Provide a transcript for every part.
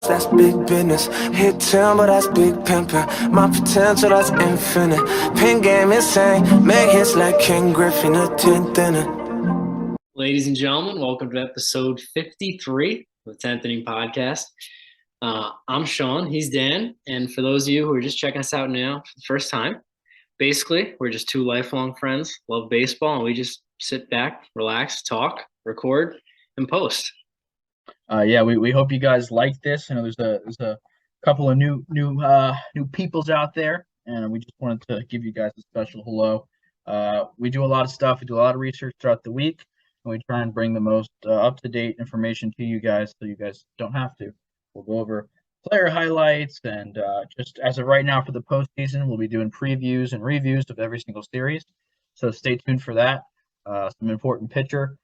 That's big business. Hit 10, but that's big pimpin'. My potential, that's infinite. Pin game insane. Make hits like King Griffin, a 10th inning. Ladies and gentlemen, welcome to episode 53 of the 10th Inning Podcast. I'm Sean, he's Dan, and for those of you who are just checking us out now for the first time, basically, we're just two lifelong friends, love baseball, and we just sit back, relax, talk, record, and post. We hope you guys like this. There's a couple of new peoples out there, and we just wanted to give you guys a special hello. We do a lot of stuff. We do a lot of research throughout the week, and we try and bring the most up-to-date information to you guys, so you guys don't have to. We'll go over player highlights, and just as of right now for the postseason, we'll be doing previews and reviews of every single series. So stay tuned for that. Some important pitcher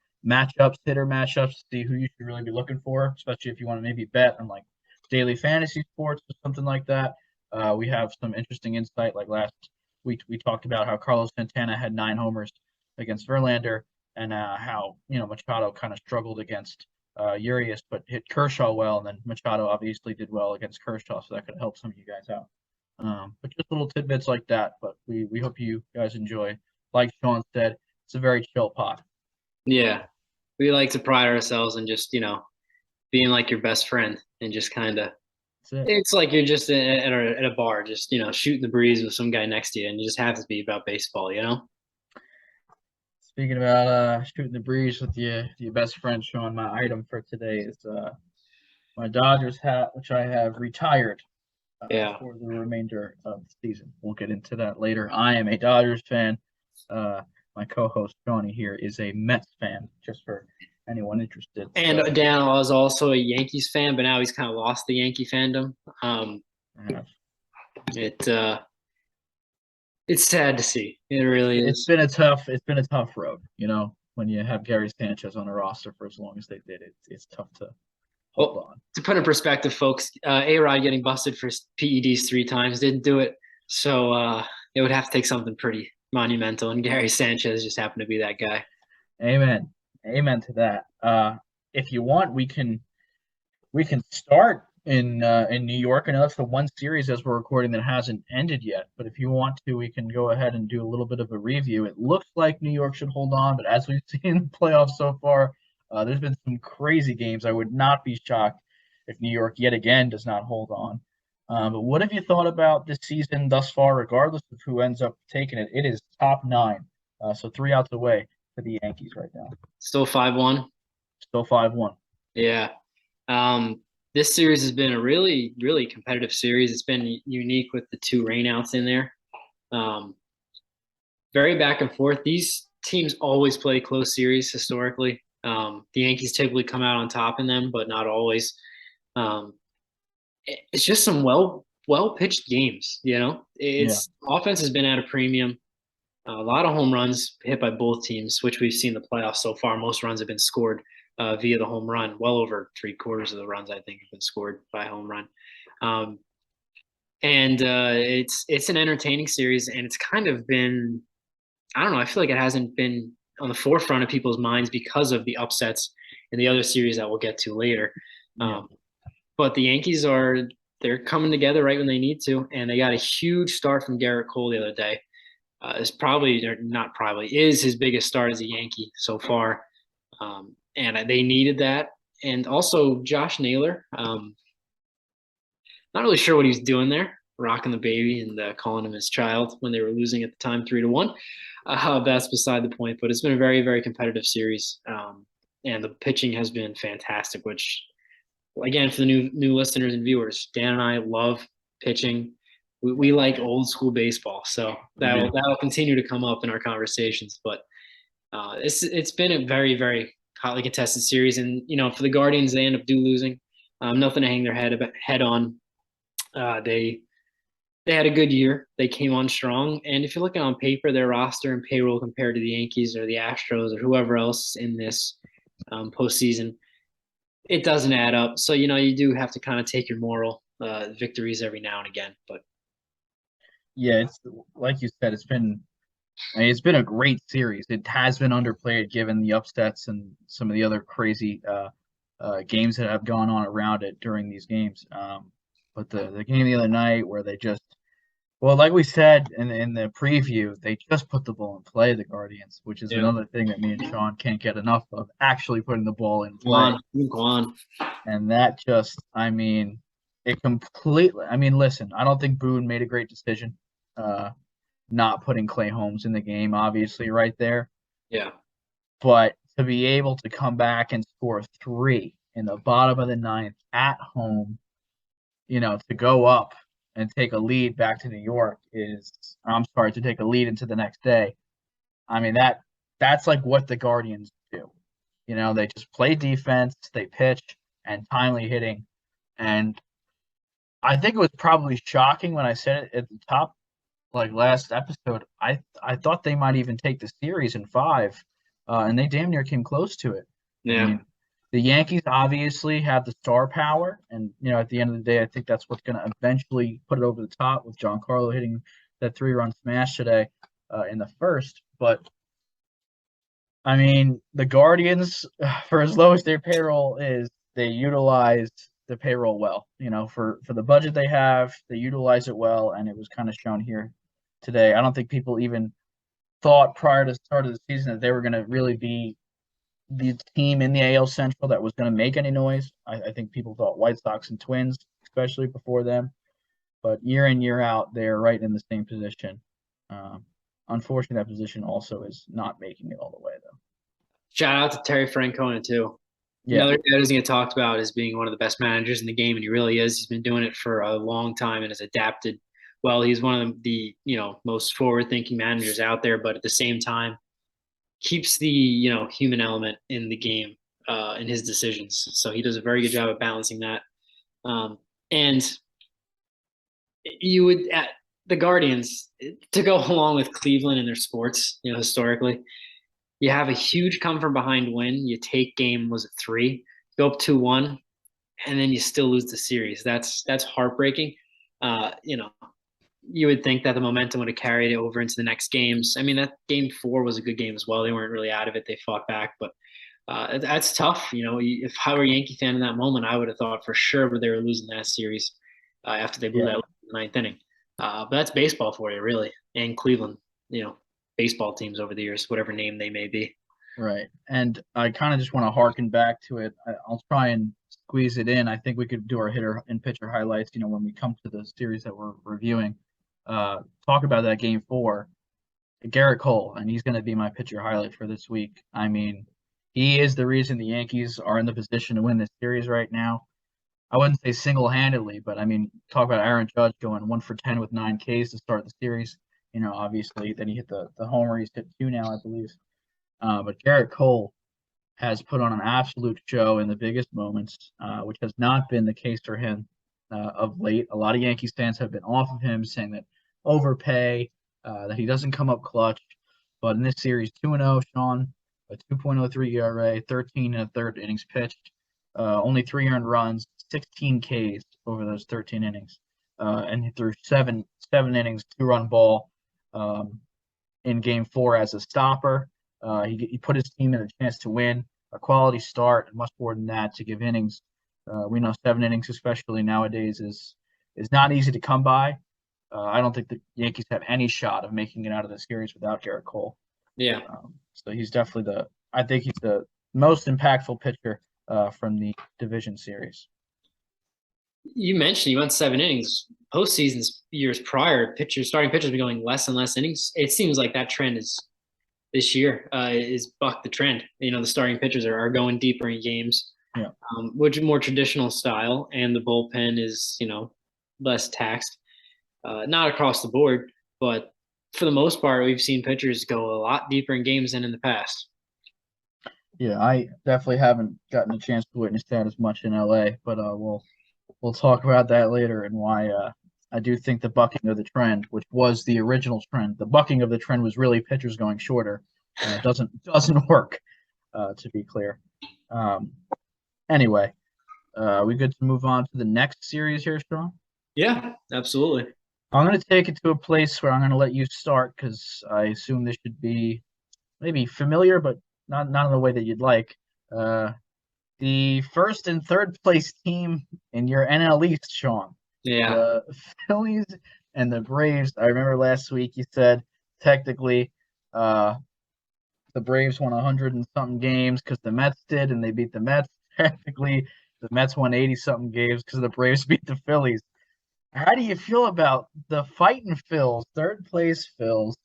hitter matchups to see who you should really be looking for, especially if you want to maybe bet on like daily fantasy sports or something like that. We have some interesting insight. Like last week, we talked about how Carlos Santana had 9 homers against Verlander, and how Machado kind of struggled against Urias, but hit Kershaw well, and then Machado obviously did well against Kershaw, so that could help some of you guys out. But just little tidbits like that. But we hope you guys enjoy. Like Sean said, it's a very chill pod. Yeah, we like to pride ourselves in just, being like your best friend and just kind of, it's like you're just at a bar, just, shooting the breeze with some guy next to you, and you just have to be about baseball, Speaking about shooting the breeze with your best friend, Sean, my item for today is my Dodgers hat, which I have retired for the remainder of the season. We'll get into that later. I am a Dodgers fan. My co-host Johnny here is a Mets fan, just for anyone interested. And Dan was also a Yankees fan, but now he's kind of lost the Yankee fandom. It's sad to see. It really is. It's been a tough road, when you have Gary Sanchez on a roster for as long as they did. It's tough to hold on. To put in perspective, folks, A-Rod getting busted for PEDs 3 times didn't do it. So it would have to take something pretty monumental, and Gary Sanchez just happened to be that guy. Amen to that. If you want, we can start in New York. I know that's the one series as we're recording that hasn't ended yet, but if you want to, we can go ahead and do a little bit of a review. It looks like New York should hold on, but as we've seen in the playoffs so far, there's been some crazy games. I would not be shocked if New York yet again does not hold on. But what have you thought about this season thus far, regardless of who ends up taking it? It is top 9, so 3 outs away for the Yankees right now. Still 5-1? Still 5-1. Yeah. This series has been a really, really competitive series. It's been unique with the 2 rainouts in there. Very back and forth. These teams always play close series historically. The Yankees typically come out on top in them, but not always. It's just some well-pitched games, Offense has been at a premium. A lot of home runs hit by both teams, which we've seen in the playoffs so far. Most runs have been scored via the home run. Well over 3/4 of the runs, I think, have been scored by home run. It's an entertaining series, and it's kind of been, I don't know, I feel like it hasn't been on the forefront of people's minds because of the upsets in the other series that we'll get to later. But the Yankees they're coming together right when they need to, and they got a huge start from Garrett Cole the other day. Is his biggest start as a Yankee so far. And they needed that. And also Josh Naylor, not really sure what he's doing there, rocking the baby and calling him his child when they were losing at the time 3-1. That's beside the point, but it's been a very, very competitive series. And the pitching has been fantastic, which, again, for the new listeners and viewers, Dan and I love pitching. We like old school baseball, so that'll continue to come up in our conversations. But it's been a very, very hotly contested series, and for the Guardians, they end up losing. Nothing to hang their head on. They had a good year. They came on strong, and if you're looking on paper, their roster and payroll compared to the Yankees or the Astros or whoever else in this postseason, it doesn't add up. So you do have to kind of take your moral victories every now and again, but. Yeah, it's like you said, it's been a great series. It has been underplayed given the upsets and some of the other crazy games that have gone on around it during these games. But the game the other night where they just, well, like we said in the preview, they just put the ball in play, the Guardians, which is Yeah. another thing that me and Sean can't get enough of, actually putting the ball in play. Go on. And that just, I mean, it completely, I mean, listen, I don't think Boone made a great decision not putting Clay Holmes in the game, obviously, right there. Yeah. But to be able to come back and score 3 in the bottom of the ninth at home, to go up and take a lead back to New York to take a lead into the next day. I mean, that's like what the Guardians do. They just play defense, they pitch, and timely hitting. And I think it was probably shocking when I said it at the top, like last episode. I thought they might even take the series in 5, and they damn near came close to it. Yeah. I mean, the Yankees obviously have the star power, and at the end of the day, I think that's what's going to eventually put it over the top with Giancarlo hitting that 3-run smash today in the first. But I mean, the Guardians, for as low as their payroll is, they utilize the payroll well. For the budget they have, they utilize it well, and it was kind of shown here today. I don't think people even thought prior to the start of the season that they were going to really be the team in the AL Central that was going to make any noise. I think people thought White Sox and Twins, especially before them. But year in, year out, they're right in the same position. Unfortunately, that position also is not making it all the way, though. Shout out to Terry Francona, too. Yeah. Another guy that doesn't get talked about as being one of the best managers in the game, and he really is. He's been doing it for a long time and has adapted well. He's one of the most forward-thinking managers out there, but at the same time, keeps the human element in the game in his decisions. So he does a very good job of balancing that. And you would at the Guardians, to go along with Cleveland in their sports, historically, you have a huge come from behind win. You take game, was it 3? Go up 2-1, and then you still lose the series. That's heartbreaking. You would think that the momentum would have carried it over into the next games. I mean, that game 4 was a good game as well. They weren't really out of it. They fought back, but that's tough. If I were a Yankee fan in that moment, I would have thought for sure they were losing that series after they blew that in the 9th inning. But that's baseball for you, really, and Cleveland, baseball teams over the years, whatever name they may be. Right. And I kind of just want to harken back to it. I'll try and squeeze it in. I think we could do our hitter and pitcher highlights, when we come to the series that we're reviewing. Talk about that game 4, Garrett Cole, and he's going to be my pitcher highlight for this week. I mean, he is the reason the Yankees are in the position to win this series right now. I wouldn't say single-handedly, but I mean, talk about Aaron Judge going 1 for 10 with 9 Ks to start the series. Obviously, then he hit the homer. He's hit 2 now, I believe. But Garrett Cole has put on an absolute show in the biggest moments, which has not been the case for him of late. A lot of Yankees fans have been off of him, saying that overpay, that he doesn't come up clutch. But in this series, 2-0, Sean, a 2.03 ERA, 13 1/3 innings pitched, only 3 earned runs, 16 Ks over those 13 innings, and he threw seven innings, 2-run ball in game 4 as a stopper. He put his team in a chance to win, a quality start, and much more than that to give innings. We know 7 innings, especially nowadays, is not easy to come by. I don't think the Yankees have any shot of making it out of the series without Garrett Cole. Yeah. So he's definitely I think he's the most impactful pitcher from the division series. You mentioned he went 7 innings. Postseason years prior, starting pitchers been going less and less innings. It seems like that trend is this year is bucked the trend. The starting pitchers are going deeper in games, which is more traditional style, and the bullpen is less taxed. Not across the board, but for the most part, we've seen pitchers go a lot deeper in games than in the past. Yeah, I definitely haven't gotten a chance to witness that as much in LA, but we'll talk about that later and why I do think the bucking of the trend, which was the original trend, the bucking of the trend was really pitchers going shorter. Doesn't work, to be clear. Anyway, we good to move on to the next series here, Sean? Yeah, absolutely. I'm going to take it to a place where I'm going to let you start because I assume this should be maybe familiar, but not in the way that you'd like. the first and third place team in your NL East, Sean. Yeah. The Phillies and the Braves. I remember last week you said technically the Braves won 100 and something games because the Mets did, and they beat the Mets. Technically, the Mets won 80 something games because the Braves beat the Phillies. How do you feel about the fighting Phils, third place Phils,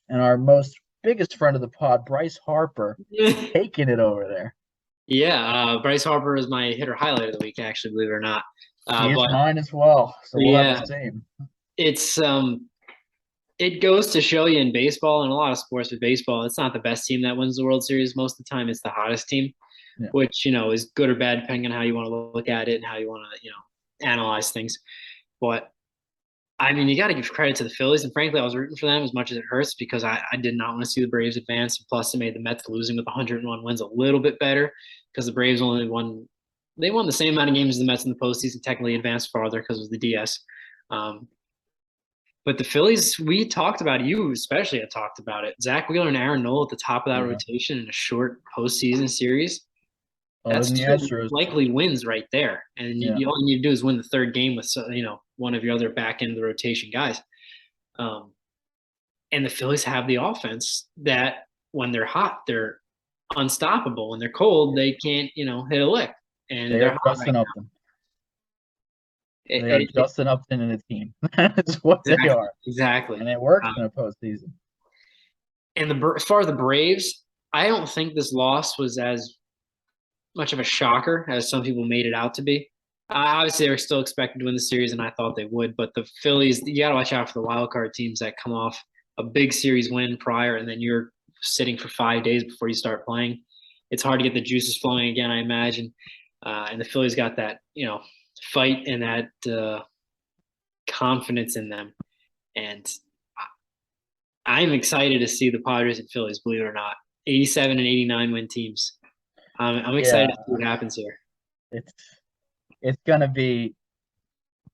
and our most biggest friend of the pod, Bryce Harper, taking it over there? Yeah, Bryce Harper is my hitter highlight of the week, actually, believe it or not. He is But mine as well, so we'll have yeah, the same. it's it goes to show you in baseball and a lot of sports with baseball, it's not the best team that wins the World Series most of the time. It's the hottest team, Yeah. which, is good or bad depending on how you want to look at it and how you want to, analyze things. But I mean, you got to give credit to the Phillies, and frankly, I was rooting for them as much as it hurts because I did not want to see the Braves advance. Plus, it made the Mets losing with 101 wins a little bit better because the Braves only won. They won the same amount of games as the Mets in the postseason, technically advanced farther because it was the DS. But the Phillies, we talked about it. You especially had talked about it. Zach Wheeler and Aaron Nola at the top of that rotation in a short postseason series. Other That's than the two Astros. likely wins right there. And all you need to do is win the third game with one of your other back end of the rotation guys. And the Phillies have the offense that when they're hot, they're unstoppable. When they're cold, they can't hit a lick. And They they're are hot Justin right Upton. now. They are Justin Upton and a team. That's what they are. Exactly. And it works in a postseason. And as far as the Braves, I don't think this loss was as much of a shocker as some people made it out to be. Obviously, they were still expected to win the series, and I thought they would. But the Phillies, you got to watch out for the wild card teams that come off a big series win prior, and then you're sitting for 5 days before you start playing. It's hard to get the juices flowing again, I imagine. And the Phillies got that, fight and that confidence in them. And I'm excited to see the Padres and Phillies, believe it or not. 87 and 89 win teams. I'm excited to see what happens here. It's gonna be.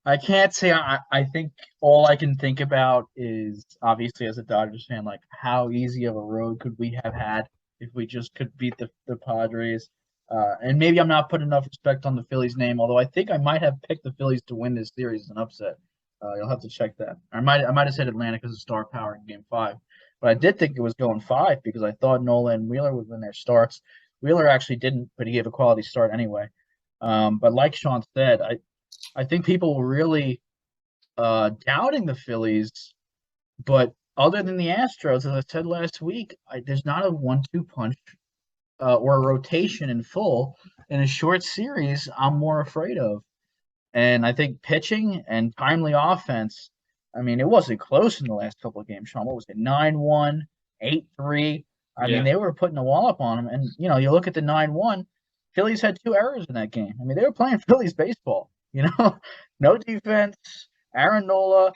I can't say. I think all I can think about is obviously as a Dodgers fan, like how easy of a road could we have had if we just could beat the Padres. And maybe I'm not putting enough respect on the Phillies name, although I think I might have picked the Phillies to win this series as an upset. You'll have to check that. I might have said Atlanta because of star power in Game 5, but I did think it was going 5 because I thought Nola and Wheeler would win their starts. Wheeler actually didn't, but he gave a quality start anyway. But like Sean said, I think people were really doubting the Phillies, but other than the Astros, as I said last week, there's not a 1-2 punch or a rotation in full in a short series I'm more afraid of. And I think pitching and timely offense, I mean, it wasn't close in the last couple of games, Sean. What was it, 9-1, 8-3? I mean, they were putting the wallop on them. And, you look at the 9-1, Phillies had 2 errors in that game. I mean, they were playing Phillies baseball, no defense. Aaron Nola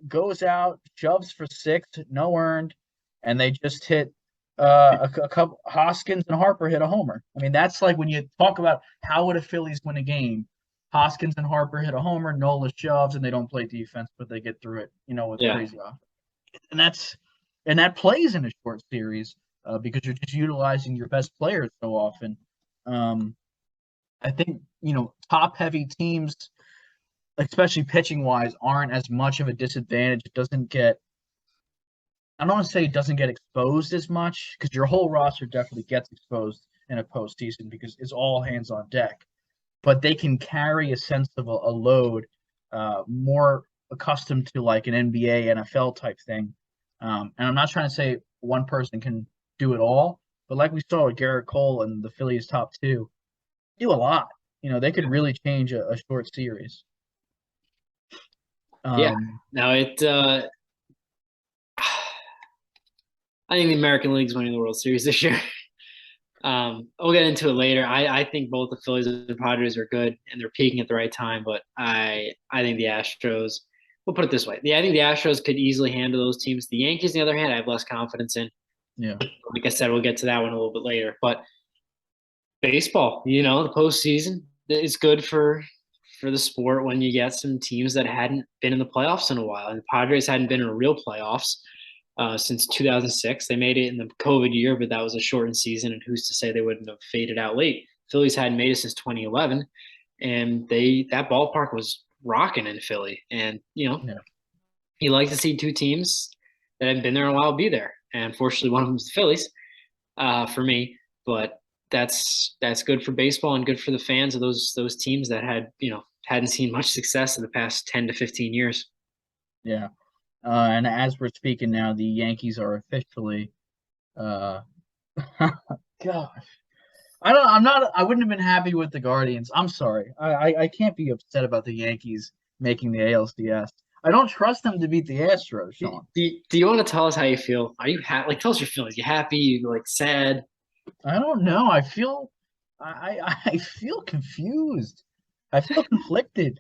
goes out, shoves for 6, no earned, and they just hit a couple. Hoskins and Harper hit a homer. I mean, that's like when you talk about how would a Phillies win a game. Hoskins and Harper hit a homer, Nola shoves, and they don't play defense, but they get through it, with crazy offense. And that plays in a short series because you're just utilizing your best players so often. I think, top-heavy teams, especially pitching-wise, aren't as much of a disadvantage. It doesn't get – I don't want to say it doesn't get exposed as much because your whole roster definitely gets exposed in a postseason because it's all hands on deck. But they can carry a sense of a load more accustomed to like an NBA, NFL type thing. And I'm not trying to say one person can do it all, but like we saw with Garrett Cole and the Phillies top 2, do a lot. They could really change a short series. Now I think the American League's winning the World Series this year. We'll get into it later. I think both the Phillies and the Padres are good and they're peaking at the right time, but I think the Astros, we'll put it this way. I think the Astros could easily handle those teams. The Yankees, on the other hand, I have less confidence in. Yeah. Like I said, we'll get to that one a little bit later. But baseball, the postseason is good for the sport when you get some teams that hadn't been in the playoffs in a while. And the Padres hadn't been in real playoffs since 2006. They made it in the COVID year, but that was a shortened season, and who's to say they wouldn't have faded out late Phillies hadn't made it since 2011, and that ballpark was rocking in Philly. And Yeah. you like to see two teams that have been there a while be there. And unfortunately, one of them is the Phillies for me, but that's good for baseball and good for the fans of those teams that hadn't seen much success in the past 10 to 15 years. Yeah. And as we're speaking now, the Yankees are officially gosh. I wouldn't have been happy with the Guardians. I'm sorry. I can't be upset about the Yankees making the ALCS. I don't trust them to beat the Astros, Sean. Do you want to tell us how you feel? Are you happy? Like, tell us your feelings. You happy? You like sad? I don't know. I feel confused. I feel conflicted.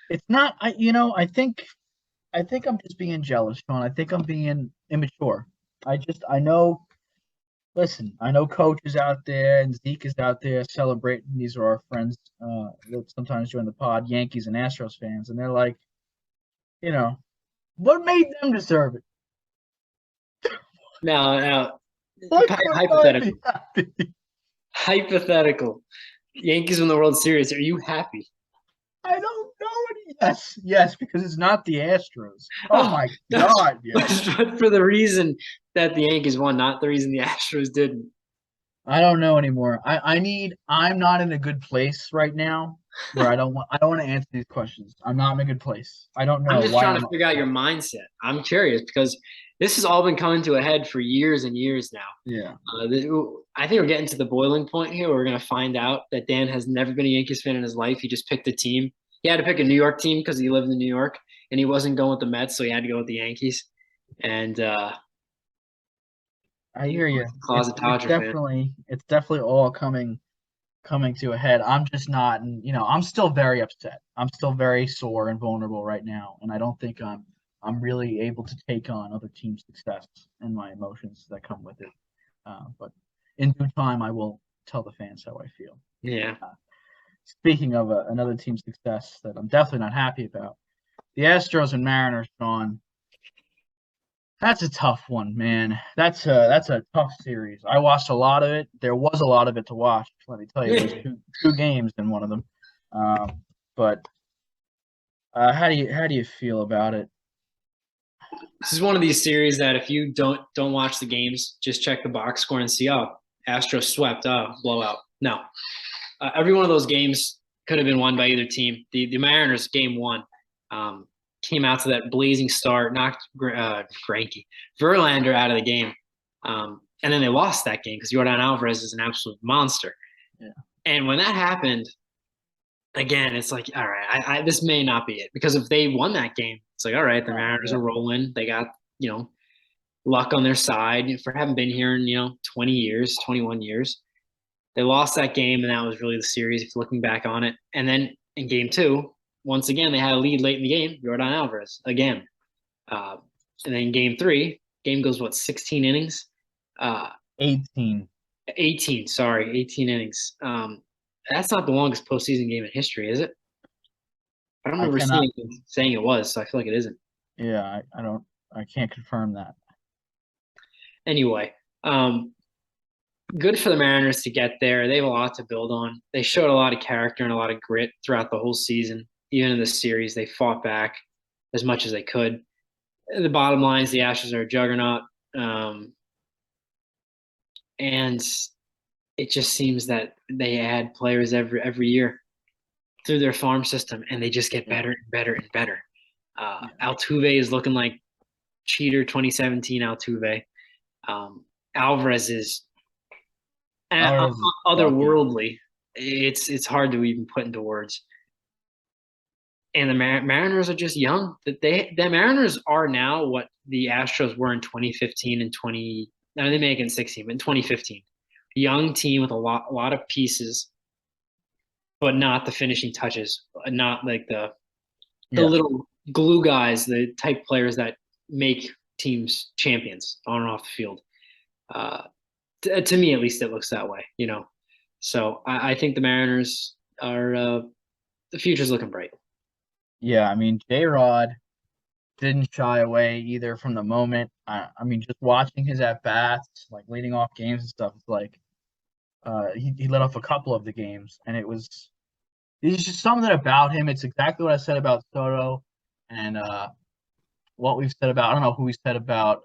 It's not I think I'm just being jealous, Sean. I think I'm being immature. I know listen, I know Coach is out there and Zeke is out there celebrating. These are our friends that sometimes join the pod, Yankees and Astros fans, and they're like, you know, what made them deserve it? Now, What could I be hypothetical. happy? Hypothetical. Yankees win the World Series. Are you happy? I don't know. Yes, because it's not the Astros. Oh Oh, my God, yes. but for the reason that the Yankees won, not the reason the Astros didn't. I don't know anymore. I'm not in a good place right now where I don't want to answer these questions. I'm not in a good place. I don't I'm know just why trying I'm to figure out your mindset. I'm curious because this has all been coming to a head for years and years now. yeah. I think we're getting to the boiling point here. Where we're going to find out that Dan has never been a Yankees fan in his life. He just picked a team. He had to pick a New York team because he lived in New York, and he wasn't going with the Mets, so he had to go with the Yankees. And I he hear was you. a closet Dodger fan. It's definitely all coming to a head. I'm just not, and I'm still very upset. I'm still very sore and vulnerable right now, and I don't think I'm really able to take on other teams' success and my emotions that come with it. But in due time, I will tell the fans how I feel. Yeah. Speaking of another team's success that I'm definitely not happy about, the Astros and Mariners, Sean. That's a tough one, man. That's a tough series. I watched a lot of it. There was a lot of it to watch. Let me tell you, there's two games in one of them. But how do you feel about it? This is one of these series that if you don't watch the games, just check the box score and see, oh, Astros swept, oh, blowout. No, every one of those games could have been won by either team. The Mariners game one came out to that blazing start, knocked Greinke, Verlander out of the game, and then they lost that game because Yordan Alvarez is an absolute monster. Yeah. And when that happened, again, it's like, all right, this may not be it because if they won that game, it's like, all right, the Mariners are rolling. They got luck on their side for having been here in 20 years, 21 years. They lost that game, and that was really the series if looking back on it. And then in game two, once again, they had a lead late in the game, Yordan Alvarez again. And then game three, game goes, 16 innings? 18. 18, sorry, 18 innings. That's not the longest postseason game in history, is it? I don't remember saying it was, so I feel like it isn't. Yeah, I can't confirm that. Anyway, good for the Mariners to get there. They have a lot to build on. They showed a lot of character and a lot of grit throughout the whole season. Even in this series, they fought back as much as they could. The bottom line is the Astros are a juggernaut. And it just seems that they add players every year through their farm system, and they just get better and better and better. Altuve is looking like cheater 2017 Altuve. Alvarez is otherworldly. It's hard to even put into words. And the Mariners are just young. The Mariners are now what the Astros were in 2015 and 20. Now they make it in 16, but in 2015, young team with a lot of pieces, but not the finishing touches, not like the little glue guys, the type players that make teams champions on and off the field. To me, at least, it looks that way, So I think the Mariners are the future's looking bright. Yeah, I mean, J-Rod didn't shy away either from the moment. I mean, just watching his at bats, like leading off games and stuff, it's like He led off a couple of the games, and it's just something about him. It's exactly what I said about Soto, and what we've said about, I don't know who we said about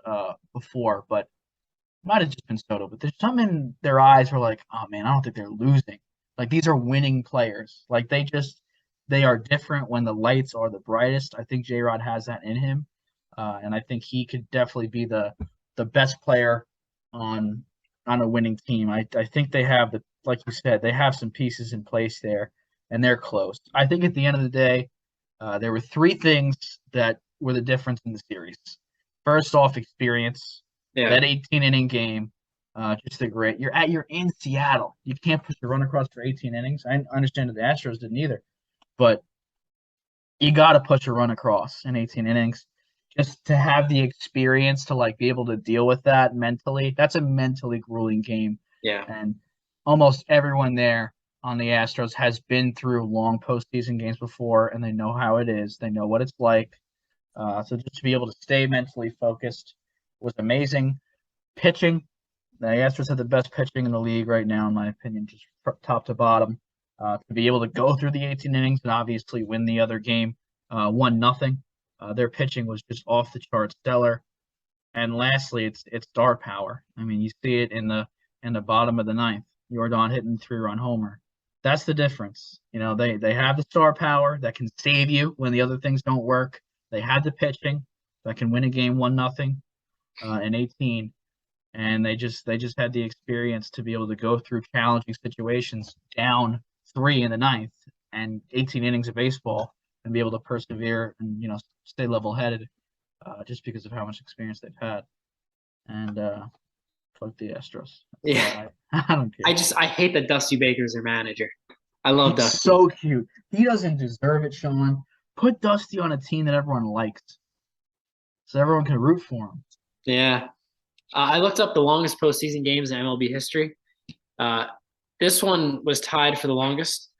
before, but it might have just been Soto. But there's some in their eyes where like, oh man, I don't think they're losing. Like these are winning players. Like they are different when the lights are the brightest. I think J Rod has that in him, and I think he could definitely be the best player on a winning team. I think they have the, like you said, they have some pieces in place there, and they're close. I think at the end of the day, there were three things that were the difference in the series. First off, experience. Yeah. That 18 inning game, just a great. You're in Seattle. You can't push a run across for 18 innings. I understand that the Astros didn't either, but you got to push a run across in 18 innings just to have the experience to like be able to deal with that mentally. That's a mentally grueling game. Yeah. And almost everyone there on the Astros has been through long postseason games before, and they know how it is. They know what it's like. So just to be able to stay mentally focused was amazing. Pitching, the Astros have the best pitching in the league right now, in my opinion, just top to bottom. To be able to go through the 18 innings and obviously win the other game, 1-0. Their pitching was just off the charts, stellar. And lastly, it's star power. I mean, you see it in the bottom of the ninth. Jordan hitting 3-run homer. That's the difference. You know, they have the star power that can save you when the other things don't work. They had the pitching that can win a game 1-0 in 18, and they just had the experience to be able to go through challenging situations down 3 in the ninth and 18 innings of baseball and be able to persevere and stay level headed, just because of how much experience they've had. And fuck the Astros. Yeah. I don't care. I hate that Dusty Baker's their manager. I love He's Dusty. so cute. He doesn't deserve it, Sean. Put Dusty on a team that everyone likes, so everyone can root for him. Yeah. I looked up the longest postseason games in MLB history. This one was tied for the longest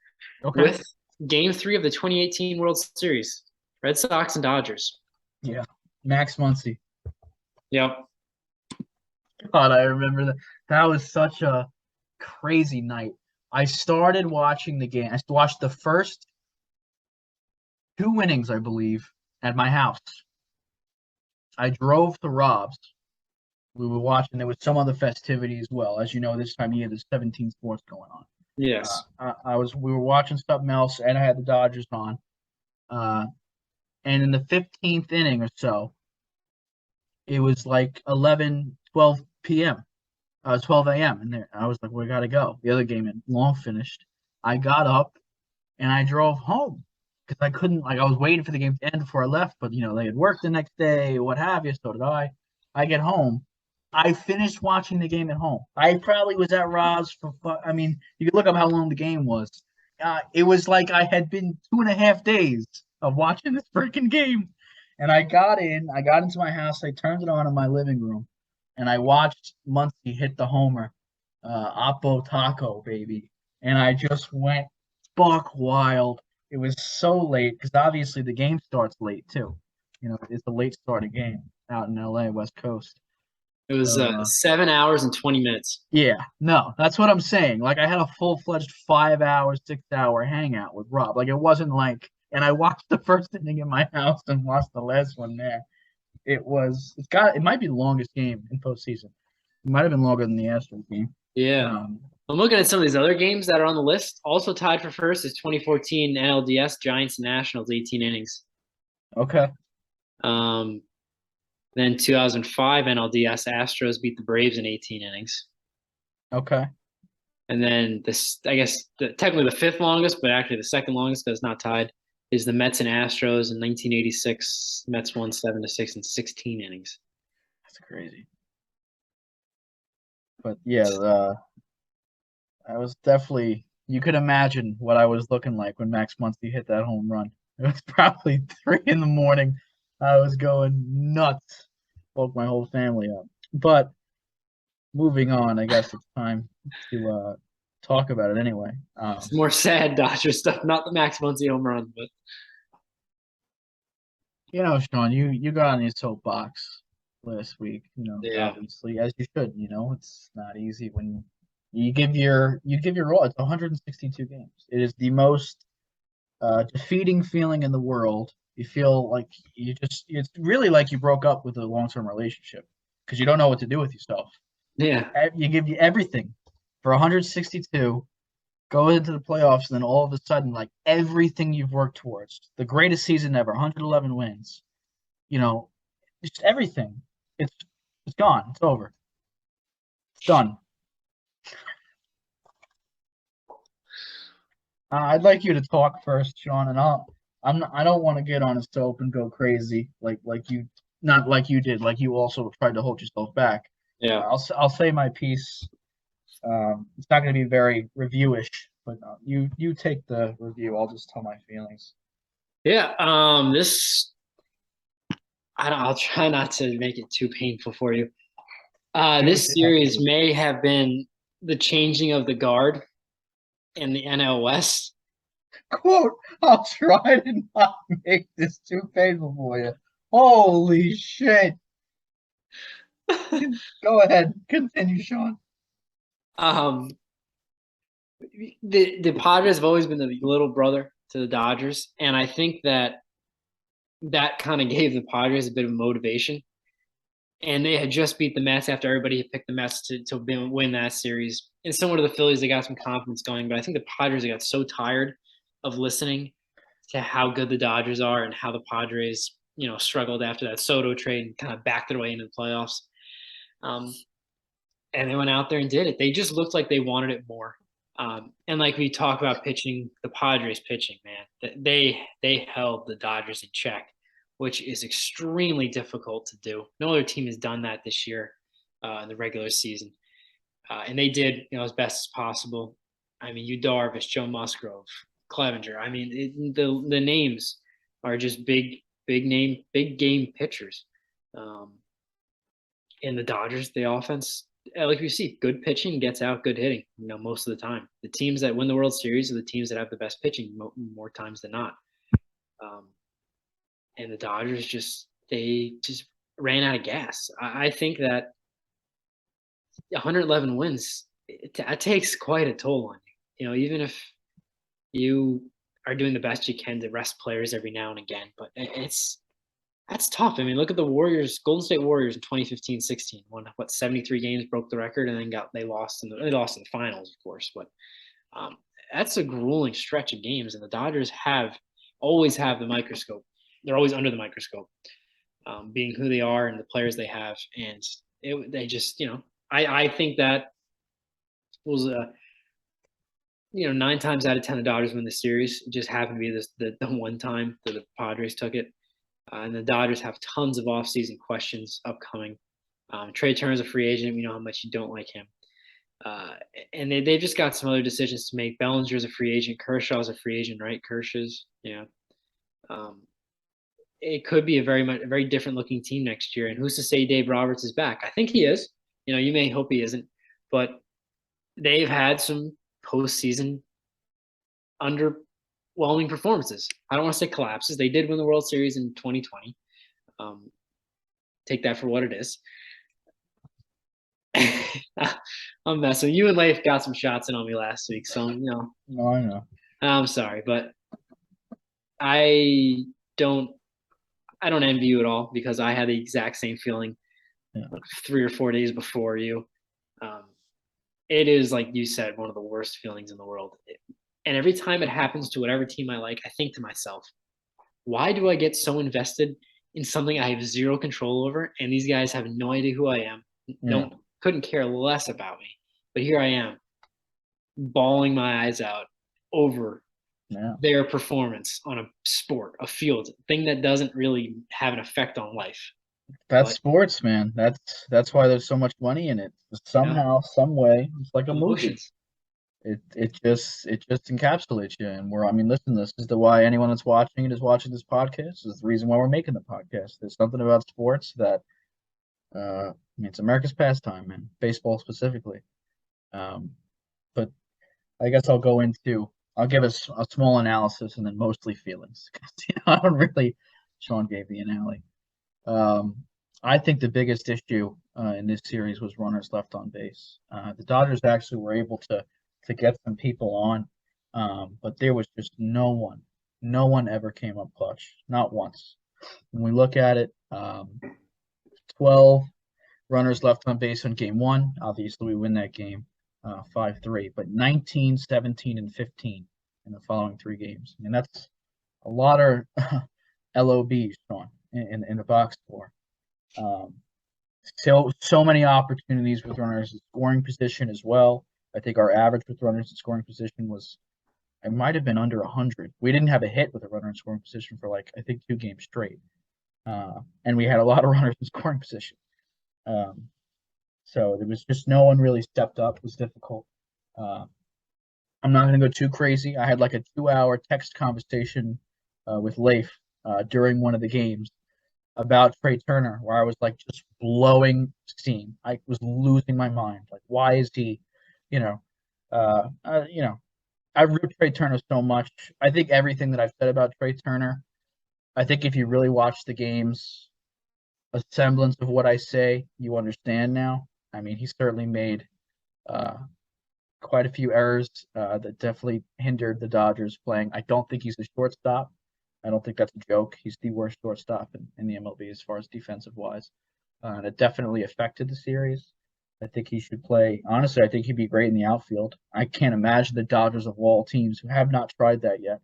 with Game 3 of the 2018 World Series, Red Sox and Dodgers. Yeah, Max Muncy. Yep. God, I remember that. That was such a crazy night. I started watching the game. I watched the first 2 innings, I believe, at my house. I drove to Rob's. We were watching. There was some other festivity as well. As you know, this time of year, there's 17 sports going on. Yes. We were watching something else, and I had the Dodgers on. And in the 15th inning or so, it was like 12 p.m. 12 a.m. And there, I was like, we gotta go. The other game had long finished. I got up and I drove home because I couldn't. Like, I was waiting for the game to end before I left, but they had work the next day, what have you. So did I. I get home. I finished watching the game at home. I probably was at Rob's for. I mean, you could look up how long the game was. It was like I had been 2.5 days of watching this freaking game. And I got into my house, I turned it on in my living room, and I watched Muncy hit the homer, Oppo Taco, baby. And I just went buck wild. It was so late because obviously the game starts late too. It's a late starting game out in LA, West Coast. It was 7 hours and 20 minutes. Yeah, no, that's what I'm saying. Like I had a full-fledged 5 hour, 6 hour hangout with Rob. Like it wasn't like, and I watched the first inning in my house and watched the last one there. It might be the longest game in postseason. It might have been longer than the Astros game. Yeah. I'm looking at some of these other games that are on the list. Also tied for first is 2014 NLDS Giants and Nationals 18 innings. Okay. Then 2005 NLDS Astros beat the Braves in 18 innings. Okay. And then this, I guess, technically the fifth longest, but actually the second longest because it's not tied, is the Mets and Astros in 1986. Mets won 7-6 in 16 innings. That's crazy. But yeah, I was definitely. You could imagine what I was looking like when Max Muncy hit that home run. It was probably 3 a.m. I was going nuts. Woke my whole family up. But moving on, I guess it's time to talk about it anyway. It's more sad Dodger stuff, not the Max Muncy home run, but Sean, you got on your soapbox last week. Yeah. Obviously, as you should. It's not easy when You give your all. It's 162 games. It is the most defeating feeling in the world. You feel like it's really like you broke up with a long-term relationship because you don't know what to do with yourself. Yeah. You give you everything for 162, go into the playoffs, and then all of a sudden, like everything you've worked towards, the greatest season ever, 111 wins, you know, just everything. It's it's gone. It's over. It's done. I'd like you to talk first, Sean, and I don't want to get on a soap and go crazy like you, not like you did, like you also tried to hold yourself back. Yeah. I'll say my piece. It's not going to be very reviewish, but you take the review. I'll just tell my feelings. Yeah. I'll try not to make it too painful for you. Do what This you have to series do. may have been the changing of the guard in the NL West. Quote, I'll try to not make this too painful for you. Holy shit. Go ahead. Continue, Sean. um, the Padres have always been the little brother to the Dodgers, and I think that kind of gave the Padres a bit of motivation. And they had just beat the Mets after everybody had picked the Mets to win that series. And similar to the Phillies, they got some confidence going. But I think the Padres got so tired of listening to how good the Dodgers are and how the Padres, struggled after that Soto trade and kind of backed their way into the playoffs. Um, and they went out there and did it. They just looked like they wanted it more. And like we talk about pitching, the Padres pitching, man, they held the Dodgers in check, which is extremely difficult to do. No other team has done that this year in the regular season, and they did, as best as possible. I mean, Yu Darvish, Joe Musgrove, Clevenger. I mean, the names are just big name, big game pitchers. Um, in the Dodgers, the offense, like we see, good pitching gets out good hitting, most of the time. The teams that win the World Series are the teams that have the best pitching more times than not. Um, and the Dodgers they just ran out of gas. I think that 111 wins, it takes quite a toll on you. Even if you are doing the best you can to rest players every now and again, but that's tough. I mean, look at the Warriors, Golden State Warriors in 2015-16, won 73 games, broke the record, and then they lost in the finals, of course. But um, that's a grueling stretch of games, and the Dodgers always have the microscope. They're always under the microscope, being who they are and the players they have, and they just, I think that was 9 times out of 10 the Dodgers win the series. It just happened to be the one time that the Padres took it. And the Dodgers have tons of offseason questions upcoming. Trey Turner's a free agent. We know how much you don't like him. And they've just got some other decisions to make. Bellinger's a free agent. Kershaw's a free agent, right? Kershaw's, yeah. It could be a very different looking team next year. And who's to say Dave Roberts is back? I think he is. You may hope he isn't. But they've had some postseason underwhelming performances. I don't want to say collapses. They did win the World Series in 2020. Take that for what it is. I'm messing. You and Leif got some shots in on me last week, so No, I know. I'm sorry, but I don't envy you at all because I had the exact same feeling 3 or 4 days before you. It is, like you said, one of the worst feelings in the world. And every time it happens to whatever team I like, I think to myself, why do I get so invested in something I have zero control over? And these guys have no idea who I am. Couldn't care less about me. But here I am, bawling my eyes out over their performance on a sport, a field, thing that doesn't really have an effect on life. That's sports, man. That's why there's so much money in it. Somehow, some way, it's like a movie. It just encapsulates you. And listen, this is why anyone that's watching it is watching this podcast. This is the reason why we're making the podcast. There's something about sports that it's America's pastime, and baseball specifically. But I guess I'll give a small analysis and then mostly feelings. I don't really. Sean gave the analogy. I think the biggest issue in this series was runners left on base. The Dodgers actually were able to get some people on, but there was just no one. No one ever came up clutch, not once. When we look at it, 12 runners left on base on game one. Obviously, we win that game 5-3, but 19, 17, and 15 in the following three games. I mean, that's a lot of LOBs, Sean, in the box score. So many opportunities with runners in scoring position as well. I think our average with runners in scoring position was, it might have been under 100. We didn't have a hit with a runner in scoring position for like, I think 2 games straight. And we had a lot of runners in scoring position. So there was just no one really stepped up. It was difficult. I'm not going to go too crazy. I had like a 2-hour text conversation with Leif during one of the games about Trey Turner, where I was like just blowing steam. I was losing my mind. Like, why is he, you know, I root Trey Turner so much. I think everything that I've said about Trey Turner, I think if you really watch the games, a semblance of what I say, you understand now. I mean, he certainly made quite a few errors that definitely hindered the Dodgers playing. I don't think he's a shortstop. I don't think that's a joke. He's the worst shortstop in the MLB as far as defensive wise. And it definitely affected the series. I think he should play. Honestly, I think he'd be great in the outfield. I can't imagine the Dodgers of all teams who have not tried that yet.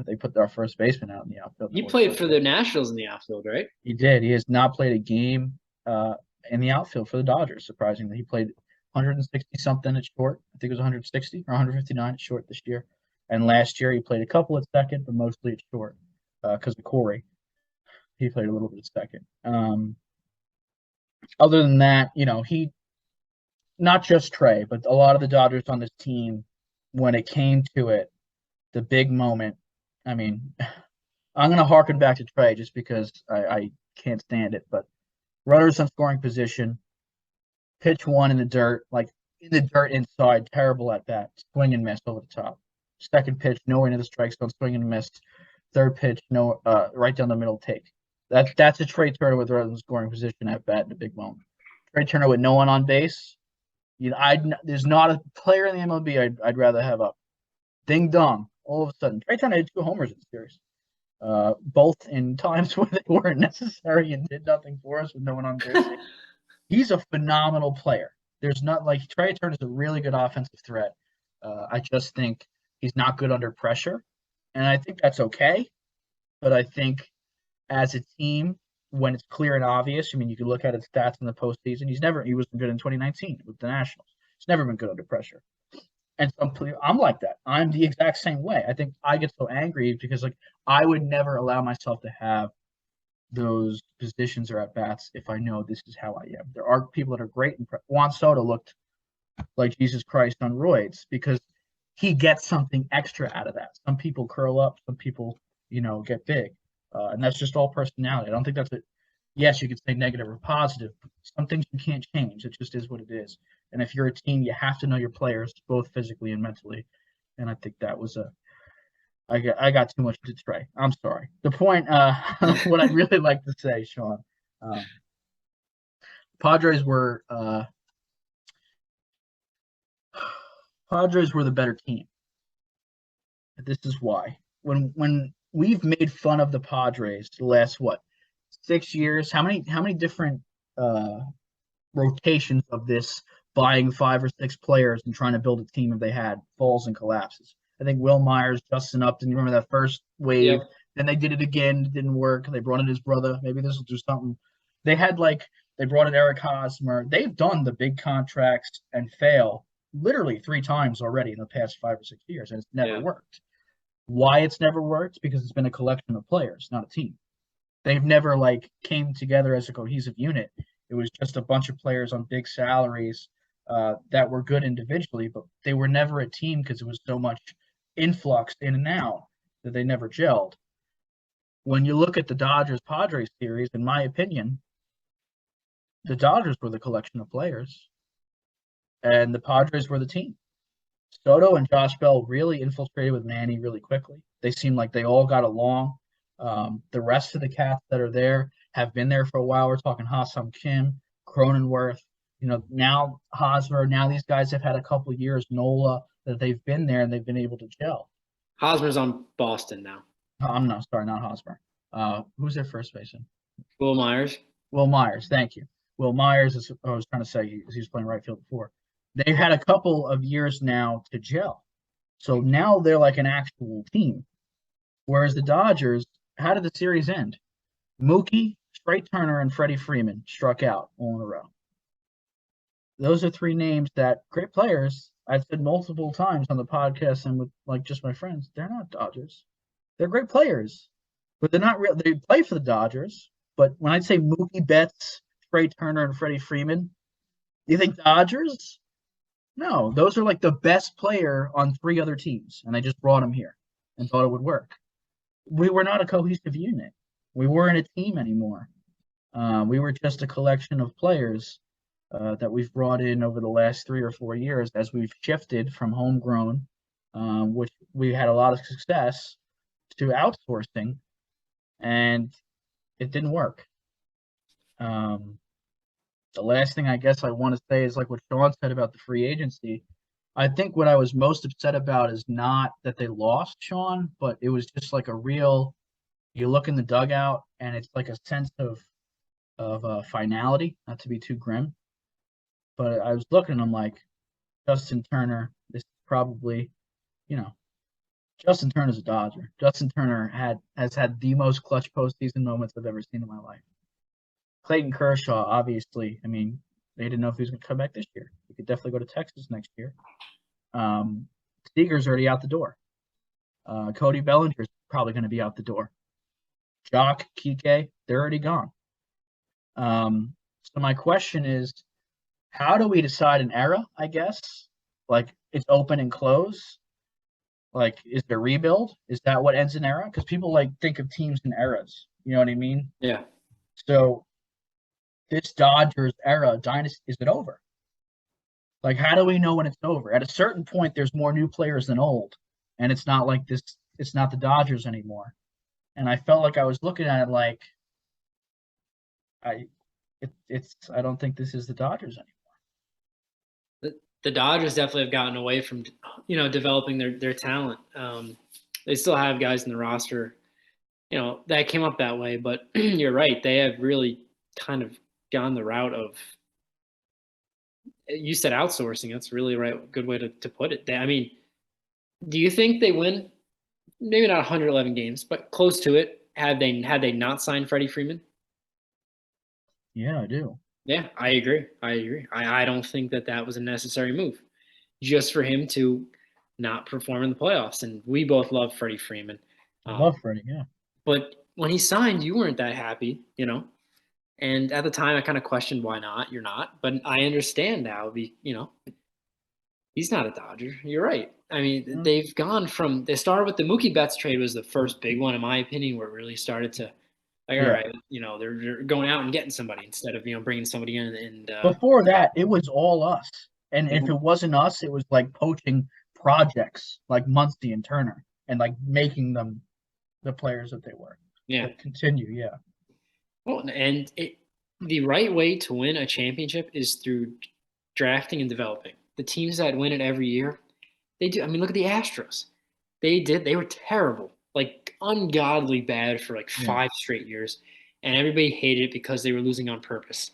They put their first baseman out in the outfield. He played for the Nationals in the outfield, right? He did. He has not played a game in the outfield for the Dodgers, surprisingly. He played 160 something at short. I think it was 160 or 159 at short this year. And last year he played a couple at second, but mostly at short because of Corey. He played a little bit at second. Other than that, he not just Trey, but a lot of the Dodgers on this team, when it came to it, the big moment. I mean, I'm going to harken back to Trey just because I can't stand it. But runners on scoring position, pitch one in the dirt, like in the dirt inside, terrible at bat, swing and miss over the top. Second pitch, nowhere near the strike zone, swing and miss. Third pitch, no, right down the middle take. That's a Trey Turner with runners in scoring position at bat in a big moment. Trey Turner with no one on base. There's not a player in the MLB I'd rather have up. Ding dong. All of a sudden, Trey Turner had 2 homers in the series. Both in times where they weren't necessary and did nothing for us with no one on base. He's a phenomenal player. There's not like Trey Turner's a really good offensive threat. I just think he's not good under pressure, and I think that's okay. But I think as a team, when it's clear and obvious, I mean, you can look at his stats in the postseason. He wasn't good in 2019 with the Nationals. He's never been good under pressure. And I'm like that. I'm the exact same way. I think I get so angry because I would never allow myself to have those positions or at bats if I know this is how I am. There are people that are great. Juan Soto looked like Jesus Christ on roids because he gets something extra out of that. Some people curl up. Some people, get big. And that's just all personality. I don't think that's it. Yes, you could say negative or positive. Some things you can't change. It just is what it is. And if you're a team, you have to know your players, both physically and mentally. And I think that was I got too much to Trey. I'm sorry. The point, what I'd really like to say, Sean, Padres were the better team. This is why. When we've made fun of the Padres the last 6 years, how many different rotations of this buying 5 or 6 players and trying to build a team if they had falls and collapses. I think Will Myers, Justin Upton, you remember that first wave? Yep. Then they did it again, it didn't work. They brought in his brother. Maybe this will do something. They brought in Eric Hosmer. They've done the big contracts and fail literally 3 times already in the past 5 or 6 years, and it's never worked. Why it's never worked? Because it's been a collection of players, not a team. They've never came together as a cohesive unit. It was just a bunch of players on big salaries that were good individually, but they were never a team because it was so much influx in and out that they never gelled. When you look at the Dodgers-Padres series, in my opinion, the Dodgers were the collection of players, and the Padres were the team. Soto and Josh Bell really infiltrated with Manny really quickly. They seemed like they all got along. The rest of the cats that are there have been there for a while. We're talking Ha-Sung Kim, Cronenworth. Now Hosmer. Now these guys have had a couple of years. Nola, that they've been there and they've been able to gel. Hosmer's on Boston now. I'm not sorry, not Hosmer. Who's their first baseman? Will Myers. Will Myers. Thank you. Will Myers is. I was trying to say he was playing right field before. They've had a couple of years now to gel, so now they're like an actual team. Whereas the Dodgers, how did the series end? Mookie, Trey Turner, and Freddie Freeman struck out all in a row. Those are three names that great players. I've said multiple times on the podcast and with like just my friends, they're not Dodgers. They're great players, but they're not real. They play for the Dodgers. But when I say Mookie Betts, Trey Turner, and Freddie Freeman, do you think Dodgers? No, those are like the best player on three other teams, and they just brought them here and thought it would work. We were not a cohesive unit. We weren't a team anymore. We were just a collection of players that we've brought in over the last 3 or 4 years as we've shifted from homegrown, which we had a lot of success, to outsourcing, and it didn't work. The last thing I guess I want to say is like what Sean said about the free agency. I think what I was most upset about is not that they lost Sean, but it was just like a real, you look in the dugout and it's like a sense of finality, not to be too grim. But I was looking and I'm like, Justin Turner, this is probably, Justin Turner's a Dodger. Justin Turner has had the most clutch postseason moments I've ever seen in my life. Clayton Kershaw, obviously, I mean, they didn't know if he was going to come back this year. He could definitely go to Texas next year. Seager's already out the door. Cody Bellinger's probably going to be out the door. Jock, Kike, they're already gone. So my question is, how do we decide an era, I guess? Like, it's open and close? Like, is there rebuild? Is that what ends an era? Because people, like, think of teams in eras. You know what I mean? Yeah. So this Dodgers era dynasty, is it over? Like, how do we know when it's over? At a certain point, there's more new players than old, and it's not like this. It's not the Dodgers anymore. And I felt like I was looking at it like, I don't think this is the Dodgers anymore. The Dodgers definitely have gotten away from, developing their talent. They still have guys in the roster, that came up that way. But you're right. They have really kind of gone the route of, you said outsourcing. That's really good way to put it. Do you think they win? Maybe not 111 games, but close to it. Had they not signed Freddie Freeman? Yeah, I do. Yeah, I agree. I don't think that was a necessary move, just for him to not perform in the playoffs. And we both love Freddie Freeman. I love Freddie, yeah. But when he signed, you weren't that happy, And at the time, I kind of questioned why not. You're not, but I understand now. He's not a Dodger. You're right. I mean, they've gone from, they started with the Mookie Betts trade was the first big one, in my opinion, where it really started to, like, all right, they're going out and getting somebody instead of, bringing somebody in. And before that, it was all us. And if it wasn't us, it was like poaching projects like Muncy and Turner and like making them the players that they were. Yeah. But continue, yeah. Well, and the right way to win a championship is through drafting and developing. The teams that win it every year, they do. I mean, look at the Astros. They were terrible, like ungodly bad for like 5 straight years, and everybody hated it because they were losing on purpose.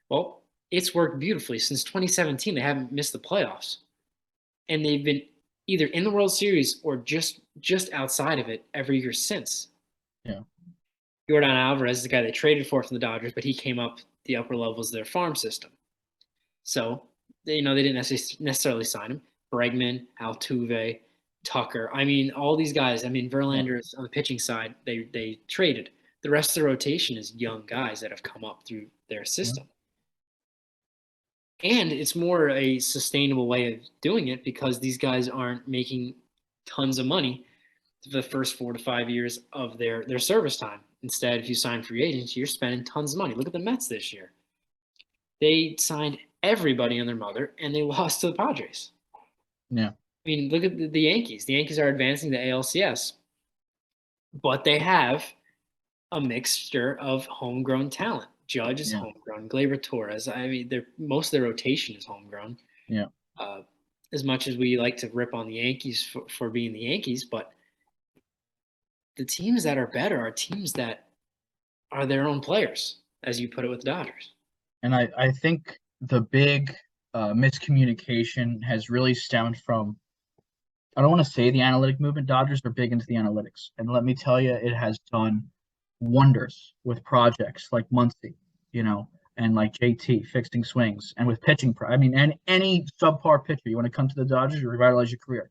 Well, it's worked beautifully since 2017. They haven't missed the playoffs, and they've been either in the World Series or just outside of it every year since. Yeah. Jordan Alvarez is the guy they traded for from the Dodgers, but he came up the upper levels of their farm system. So, they didn't necessarily sign him. Bregman, Altuve, Tucker. I mean, all these guys. I mean, Verlander is on the pitching side. They traded. The rest of the rotation is young guys that have come up through their system. Yeah. And it's more a sustainable way of doing it because these guys aren't making tons of money for the first 4 to 5 years of their service time. Instead, if you sign free agents, you're spending tons of money. Look at the Mets this year. They signed everybody and their mother, and they lost to the Padres. Yeah. I mean, look at the Yankees. The Yankees are advancing to ALCS, but they have a mixture of homegrown talent. Judge is Yeah. homegrown. Gleyber Torres. I mean, most of their rotation is homegrown. Yeah. Uh, as much as we like to rip on the Yankees for being the Yankees, but the teams that are better are teams that are their own players, as you put it with the Dodgers. And I think the big miscommunication has really stemmed from, I don't want to say the analytic movement. Dodgers are big into the analytics. And let me tell you, it has done wonders with projects like Muncy, and like JT fixing swings and with pitching. I mean, and any subpar pitcher, you want to come to the Dodgers, you revitalize your career.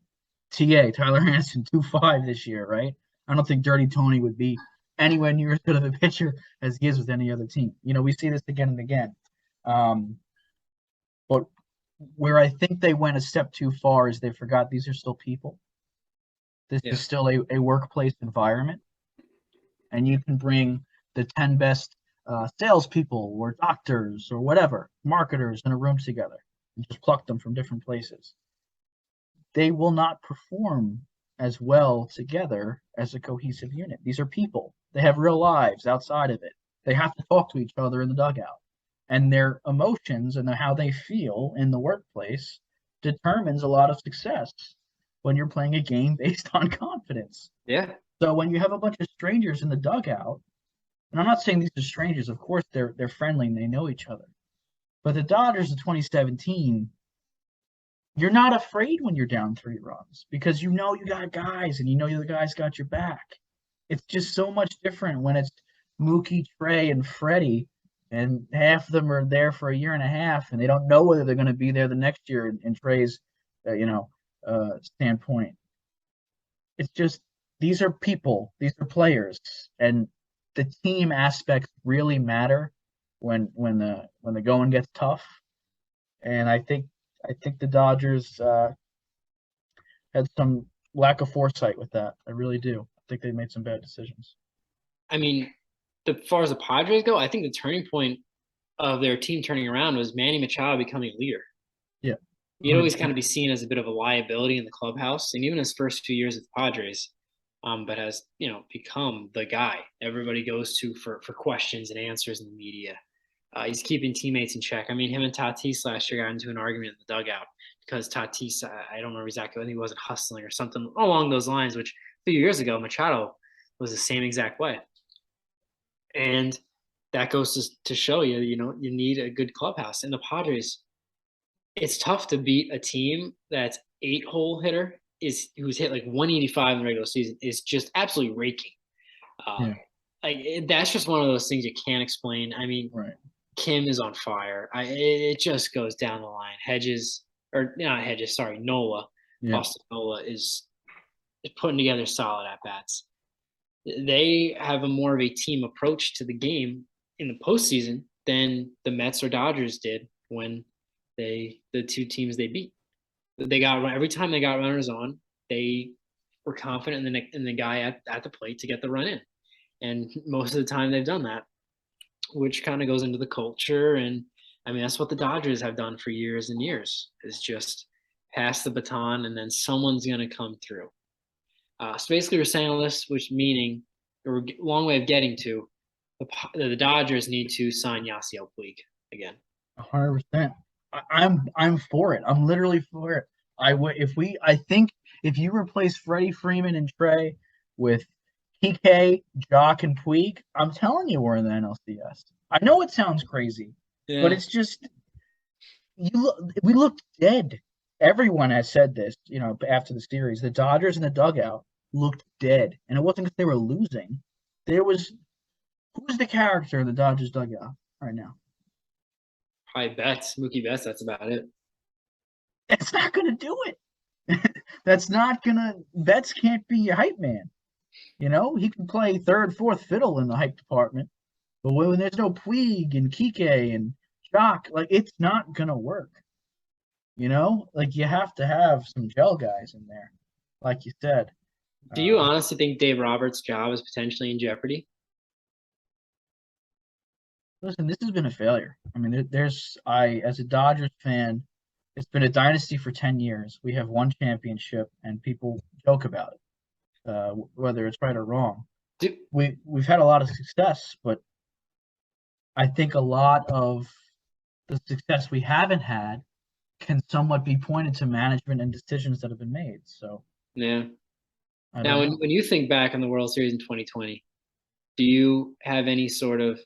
Tyler Anderson, 2.5 this year, right? I don't think Dirty Tony would be anywhere near as good of a pitcher as he is with any other team. We see this again and again. But where I think they went a step too far is they forgot these are still people. This is still a workplace environment. And you can bring the 10 best salespeople or doctors or whatever, marketers in a room together and just pluck them from different places. They will not perform as well together as a cohesive unit. These are people. They have real lives outside of it. They have to talk to each other in the dugout. And their emotions and how they feel in the workplace determines a lot of success when you're playing a game based on confidence. Yeah. So when you have a bunch of strangers in the dugout, and I'm not saying these are strangers, of course they're friendly and they know each other. But the Dodgers of 2017, you're not afraid when you're down 3 runs because you got guys and the guys got your back. It's just so much different when it's Mookie, Trey, and Freddie, and half of them are there for a year and a half, and they don't know whether they're going to be there the next year in Trey's, standpoint. It's just, these are people, these are players, and the team aspects really matter when the going gets tough. And I think the Dodgers had some lack of foresight with that. I really do. I think they made some bad decisions. I mean, as far as the Padres go, I think the turning point of their team turning around was Manny Machado becoming a leader. Yeah. He'd always kind of be seen as a bit of a liability in the clubhouse, and even his first few years with the Padres, but has become the guy everybody goes to for questions and answers in the media. He's keeping teammates in check. I mean, him and Tatis last year got into an argument in the dugout because Tatis, I don't remember exactly, I think he wasn't hustling or something along those lines, which a few years ago, Machado was the same exact way. And that goes to show you, you need a good clubhouse. And the Padres, it's tough to beat a team that's 8-hole hitter who's hit like 185 in the regular season is just absolutely raking. That's just one of those things you can't explain. I mean, right. Kim is on fire. It just goes down the line. Nola. Yeah. Austin Nola is putting together solid at-bats. They have a more of a team approach to the game in the postseason than the Mets or Dodgers did when the two teams they beat. Every time they got runners on, they were confident in the guy at the plate to get the run in. And most of the time they've done that, which kind of goes into the culture. And I mean, that's what the Dodgers have done for years and years, is just pass the baton and then someone's going to come through. So basically we're saying all this, which meaning, or a long way of getting to, the Dodgers need to sign Yasiel Puig again. 100%. I'm for it. I'm literally for it. I think if you replace Freddie Freeman and Trey with PK, Jock, and Puig, I'm telling you we're in the NLCS. I know it sounds crazy, but it's just we looked dead. Everyone has said this, after the series. The Dodgers in the dugout looked dead, and it wasn't because they were losing. Who's the character in the Dodgers dugout right now? Probably Betts, Mookie Betts. That's about it. That's not going to do it. Betts can't be your hype man. He can play third, fourth fiddle in the hype department. But when there's no Puig and Kike and Jock, it's not going to work. You have to have some gel guys in there, like you said. Do you honestly think Dave Roberts' job is potentially in jeopardy? Listen, this has been a failure. I mean, as a Dodgers fan, it's been a dynasty for 10 years. We have one championship, and people joke about it, whether it's right or wrong. we've had a lot of success, but I think a lot of the success we haven't had can somewhat be pointed to management and decisions that have been made. So Yeah. I Now, don't know. when you think back on the World Series in 2020, do you have any sort of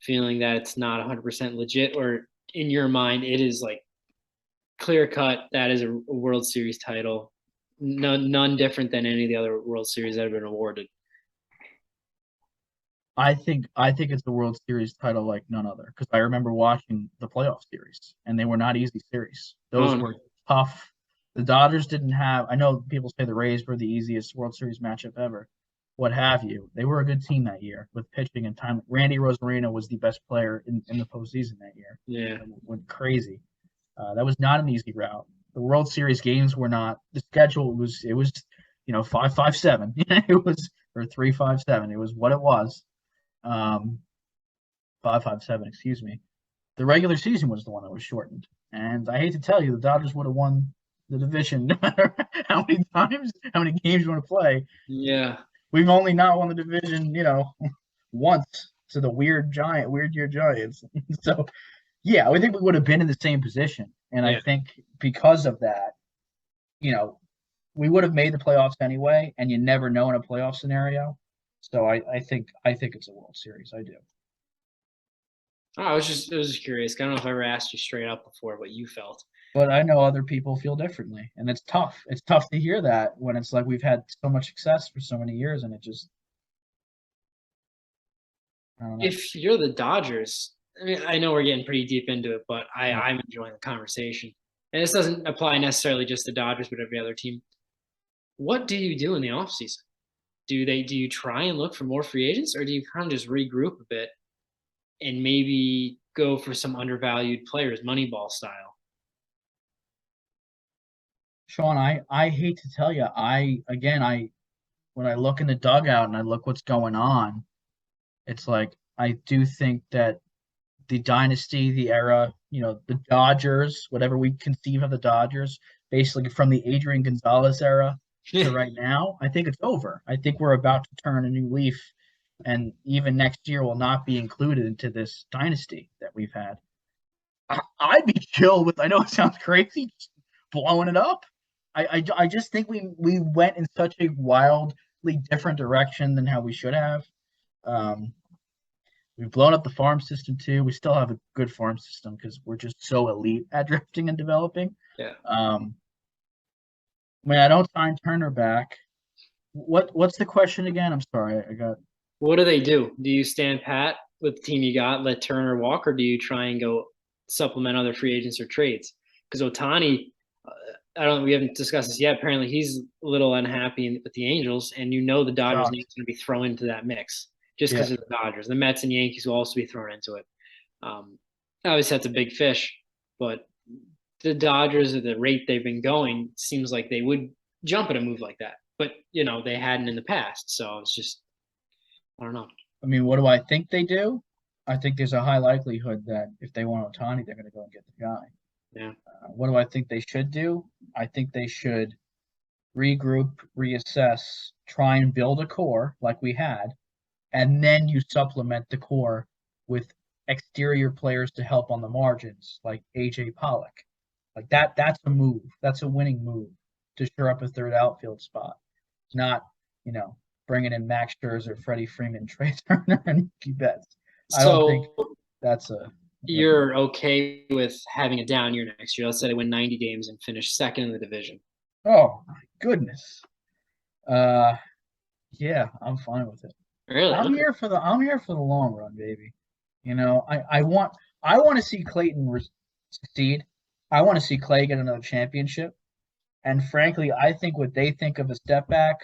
feeling that it's not 100% legit, or in your mind it is like clear cut that is a World Series title, none different than any of the other World Series that have been awarded? I think it's the World Series title like none other because I remember watching the playoff series and they were not easy series. Oh Those no. were tough. The Dodgers didn't have. I know people say the Rays were the easiest World Series matchup ever, what have you. They were a good team that year with pitching and time. Randy Rosarino was the best player in the postseason that year. Yeah. Went crazy. That was not an easy route. The World Series games were not. The schedule was. It was 5-5-7. It was or 3-5-7. It was what it was. 5-5-7, excuse me. The regular season was the one that was shortened. And I hate to tell you, the Dodgers would have won the division no matter how many times, how many games you want to play. Yeah. We've only not won the division, once to the weird year Giants. So, yeah, I think we would have been in the same position. And I Yeah. think because of that, we would have made the playoffs anyway, and you never know in a playoff scenario. So I think it's a World Series. I do. Oh, I was just curious. I don't know if I ever asked you straight up before what you felt. But I know other people feel differently, and it's tough. It's tough to hear that when it's like we've had so much success for so many years, and it just I don't know. If you're the Dodgers, I mean, I know we're getting pretty deep into it, but Yeah. I'm enjoying the conversation. And this doesn't apply necessarily just to Dodgers, but every other team. What do you do in the offseason? Do you try and look for more free agents, or do you kind of just regroup a bit and maybe go for some undervalued players, Moneyball style? Sean, I hate to tell you, I when I look in the dugout and I look what's going on, it's like I do think that the dynasty, the era, the Dodgers, whatever we conceive of the Dodgers, basically from the Adrian Gonzalez era to right now, I think it's over. I think we're about to turn a new leaf, and even next year will not be included into this dynasty that we've had. I'd be chill with. I know it sounds crazy, just blowing it up. I just think we went in such a wildly different direction than how we should have. Um, we've blown up the farm system too. We still have a good farm system because we're just so elite at drafting and developing. Yeah. When I don't sign Turner back, what's the question again? I'm sorry, I got. What do they do? Do you stand pat with the team you got, let Turner walk, or do you try and go supplement other free agents or trades? Because Otani, we haven't discussed this yet. Apparently, he's a little unhappy with the Angels, and the Dodgers' name's going to be thrown into that mix just because of the Dodgers. The Mets and Yankees will also be thrown into it. Obviously, that's a big fish, but the Dodgers, at the rate they've been going, seems like they would jump at a move like that. But they hadn't in the past, so it's just I don't know. I mean, what do I think they do? I think there's a high likelihood that if they want Otani, they're going to go and get the guy. Yeah. What do I think they should do? I think they should regroup, reassess, try and build a core like we had, and then you supplement the core with exterior players to help on the margins, like AJ Pollock. Like that's a move. That's a winning move to shore up a third outfield spot. Not, bringing in Max Scherzer, Freddie Freeman, Trey Turner, and Mookie Betts. I don't think that's a. You're okay with having a down year next year. Let's say they win 90 games and finish second in the division. Oh my goodness. Yeah, I'm fine with it. Really? I'm here for the long run, baby. I want to see Clayton succeed. I want to see Clay get another championship. And frankly, I think what they think of a step back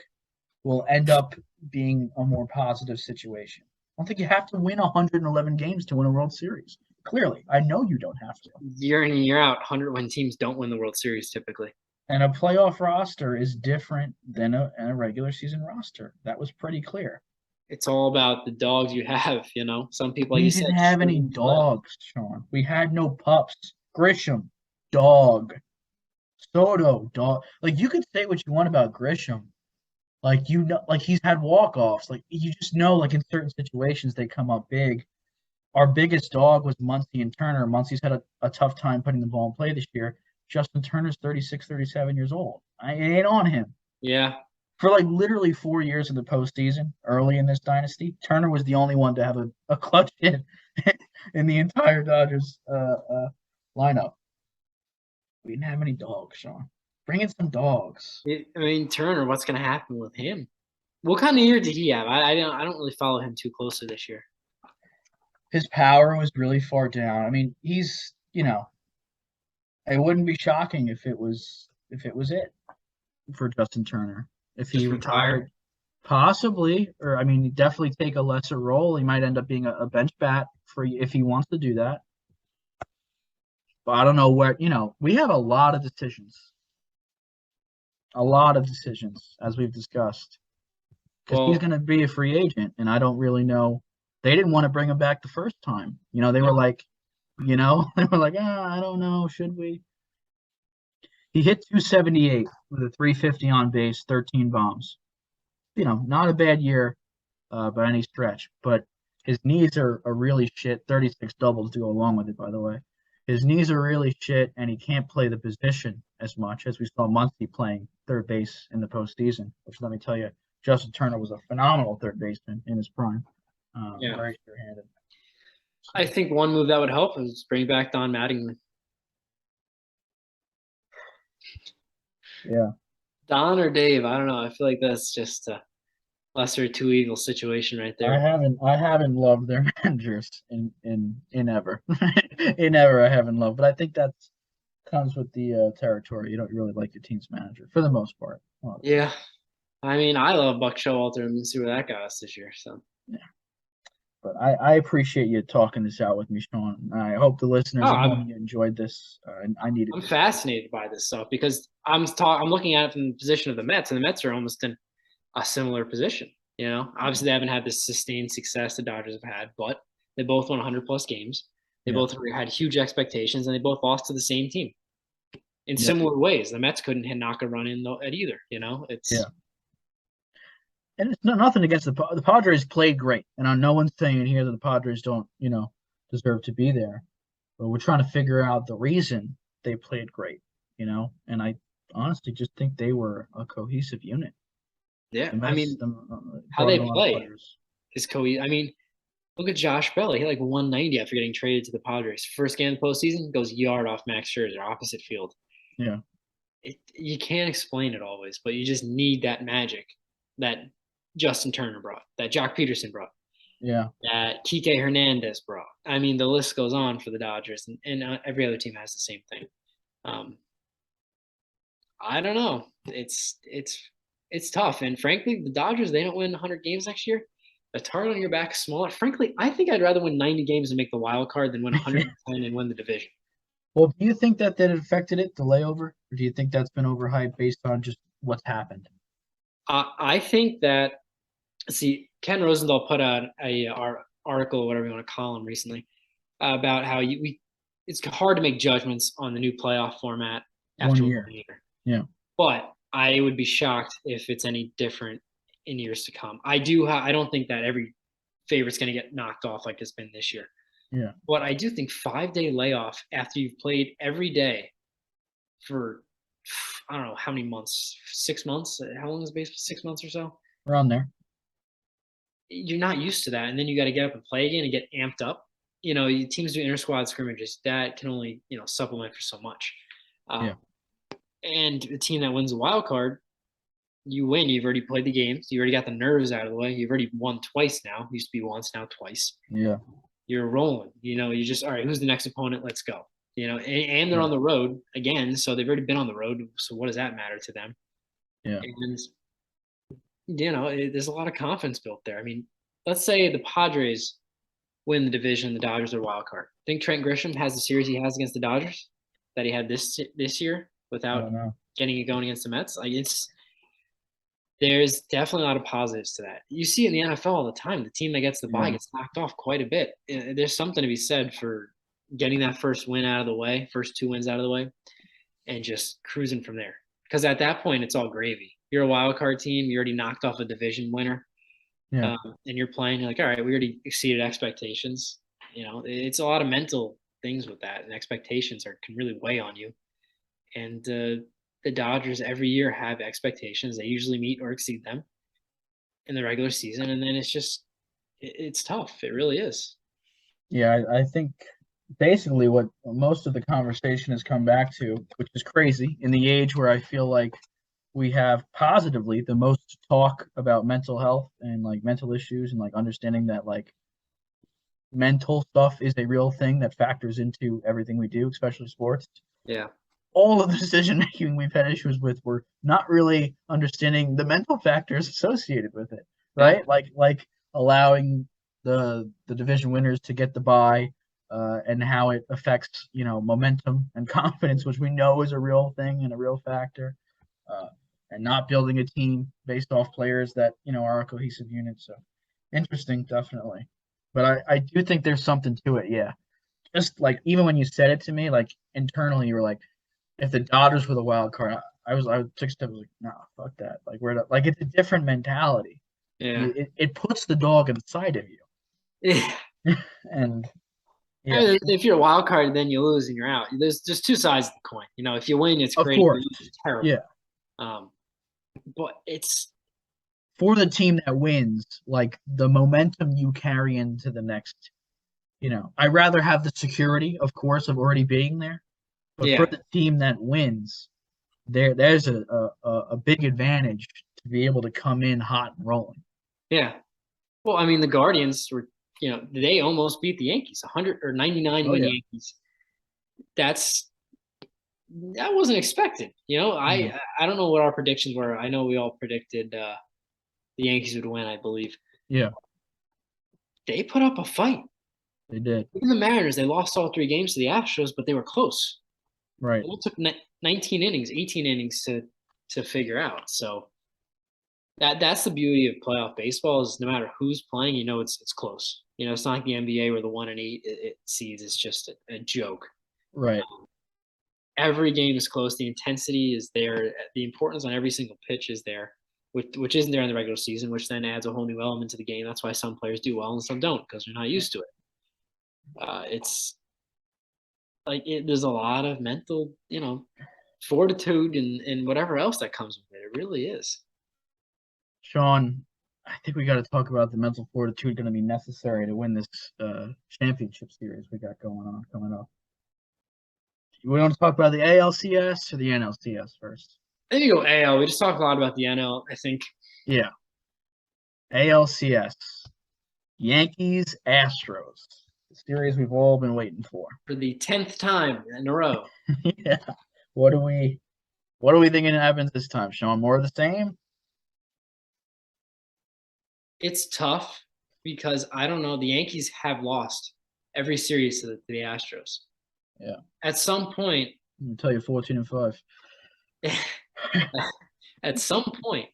will end up being a more positive situation. I don't think you have to win 111 games to win a World Series. Clearly, I know you don't have to. Year in and year out, 101 teams don't win the World Series typically. And a playoff roster is different than a regular season roster. That was pretty clear. It's all about the dogs you have, Some people, like We you didn't said, have any dogs, Sean. We had no pups. Grisham, dog. Soto, dog. Like, you could say what you want about Grisham, Like like he's had walk-offs. Like you just know, like in certain situations they come up big. Our biggest dog was Muncy and Turner. Muncy's had a tough time putting the ball in play this year. Justin Turner's 36, 37 years old. It ain't on him. Yeah. For like literally 4 years in the postseason, early in this dynasty, Turner was the only one to have a clutch hit in the entire Dodgers lineup. We didn't have any dogs, Sean. Bring in some dogs. I mean, Turner, what's going to happen with him? What kind of year did he have? I don't really follow him too closely this year. His power was really far down. I mean, it wouldn't be shocking if it was it for Justin Turner. If he Just retire. retired, possibly, or I mean, he'd definitely take a lesser role. He might end up being a bench bat for if he wants to do that. But I don't know where, we have a lot of decisions as we've discussed, because he's Well, going to be a free agent, and I don't really know. They didn't want to bring him back the first time. They were like, they were like, I don't know, should we? He hit 278 with a 350 on base, 13 bombs. Not a bad year by any stretch, but his knees are really shit. 36 doubles to go along with it, by the way. His knees are really shit, and he can't play the position as much as we saw Muncy playing third base in the postseason, which, let me tell you, Justin Turner was a phenomenal third baseman in his prime. yeah. Very sure-handed. I think one move that would help is bring back Don Mattingly. Yeah. Don or Dave, I don't know. I feel like that's just a lesser two evil situation right I there. haven't loved their managers in ever. In ever I haven't loved, but I think that comes with the territory. You don't really like your team's manager for the most part. Yeah. I mean, I love Buck Showalter and see where that got us this year. So Yeah. But I appreciate you talking this out with me, Sean. I hope the listeners oh, at home you enjoyed this. I needed I'm this. fascinated by this stuff because I'm looking at it from the position of the Mets, and the Mets are almost in a similar position. Obviously they haven't had the sustained success the Dodgers have had, but they both won 100 plus games. They both had huge expectations, and they both lost to the same team in similar ways. The Mets couldn't knock a run in at either. It's And it's nothing against the Padres played great, and no one's saying here that the Padres don't deserve to be there, but we're trying to figure out the reason they played great, and I honestly just think they were a cohesive unit. yeah. The I Mets mean, how brought they in a lot of play players. is I mean, look at Josh Bell. He had like 190 after getting traded to the Padres. First game of the postseason, goes yard off Max Scherzer, opposite field. Yeah. You can't explain it always, but you just need that magic that Justin Turner brought, that Jock Peterson brought, Yeah. that Kike Hernandez brought. I mean, the list goes on for the Dodgers, and every other team has the same thing. I don't know. It's tough, and frankly, the Dodgers, they don't win 100 games next year. The target on your back is smaller. Frankly, I think I'd rather win 90 games and make the wild card than win 110 and win the division. Well, do you think that affected it, the layover, or do you think that's been overhyped based on just what's happened? I think that Ken Rosenthal put out our article, whatever you want to call him, recently about how it's hard to make judgments on the new playoff format after 1 year. Yeah. But I would be shocked if it's any different in years to come. I don't think that every favorite's going to get knocked off like it's been this year. Yeah. But I do think 5-day layoff after you've played every day for I don't know how many months, 6 months. How long is baseball? 6 months or so. Around there. You're not used to that, and then you got to get up and play again and get amped up. Teams do inter squad scrimmages that can only supplement for so much. Yeah. And the team that wins a wild card, you win. You've already played the games. You already got the nerves out of the way. You've already won twice now. Used to be once, now twice. Yeah. You're rolling. You just, all right, who's the next opponent? Let's go. And they're on the road again, so they've already been on the road. So what does that matter to them? Yeah. And there's a lot of confidence built there. I mean, let's say the Padres win the division, the Dodgers are wild card. Think Trent Grisham has the series he has against the Dodgers that he had this year without getting it going against the Mets? There's definitely a lot of positives to that. You see in the NFL all the time, the team that gets the bye gets knocked off quite a bit. There's something to be said for getting that first win out of the way, first 2 wins out of the way, and just cruising from there. Because at that point, it's all gravy. you're a wild card team. You already knocked off a division winner, Yeah. and you're playing. You're like, all right, we already exceeded expectations. It's a lot of mental things with that, and expectations can really weigh on you. And the Dodgers every year have expectations. They usually meet or exceed them in the regular season, and then it's tough. It really is. Yeah, I think basically what most of the conversation has come back to, which is crazy in the age where I feel like we have positively the most talk about mental health and like mental issues and like understanding that like mental stuff is a real thing that factors into everything we do, especially sports. Yeah. All of the decision making we've had issues with were not really understanding the mental factors associated with it, right? Yeah. Like allowing the division winners to get the bye, and how it affects momentum and confidence, which we know is a real thing and a real factor, uh, and not building a team based off players that are a cohesive unit. So interesting, definitely. But I do think there's something to it. Yeah, just like even when you said it to me, like internally, you were like, if the Dodgers were the wild card, I took a step. I was like, no, fuck that. Like like it's a different mentality. Yeah. It puts the dog inside of Yeah. you, and I yeah, mean, if you're a wild card, then you lose and you're out. There's just two sides of the coin. If you win, it's of great. If you course, lose, it's terrible. yeah. Um, but it's For the team that wins, like the momentum you carry into the next, I'd rather have the security, of course, of already being there. But for yeah, the team that wins, there's a big advantage to be able to come in hot and rolling. yeah. Well, I mean, the Guardians were, they almost beat the Yankees, 100 or 99 Oh win yeah. Yankees. That wasn't expected. No. I don't know what our predictions were. I know we all predicted the Yankees would win, I believe. Yeah, They put up a fight. they did. Even the Mariners, they lost all 3 games to the Astros, but they were close. Right. It took 19 innings, 18 innings to figure out. So that's the beauty of playoff baseball is no matter who's playing, it's close. It's not like the NBA where the 1-8 it seeds is just a joke. Right. Every game is close. The intensity is there. The importance on every single pitch is there, which isn't there in the regular season, which then adds a whole new element to the game. That's why some players do well and some don't because they're not used to it. It's like there's a lot of mental, fortitude and whatever else that comes with it. It really is. Sean, I think we got to talk about the mental fortitude going to be necessary to win this championship series we got going on coming up. We want to talk about the ALCS or the NLCS first? I think you go AL. We just talked a lot about the NL, I think. Yeah. ALCS. Yankees, Astros. The series we've all been waiting for. For the 10th time in a row. Yeah. What are we thinking happens this time, Sean? More of the same? It's tough because I don't know. The Yankees have lost every series to the Astros. Yeah. At some point, I'm gonna tell you 14-5. at some point,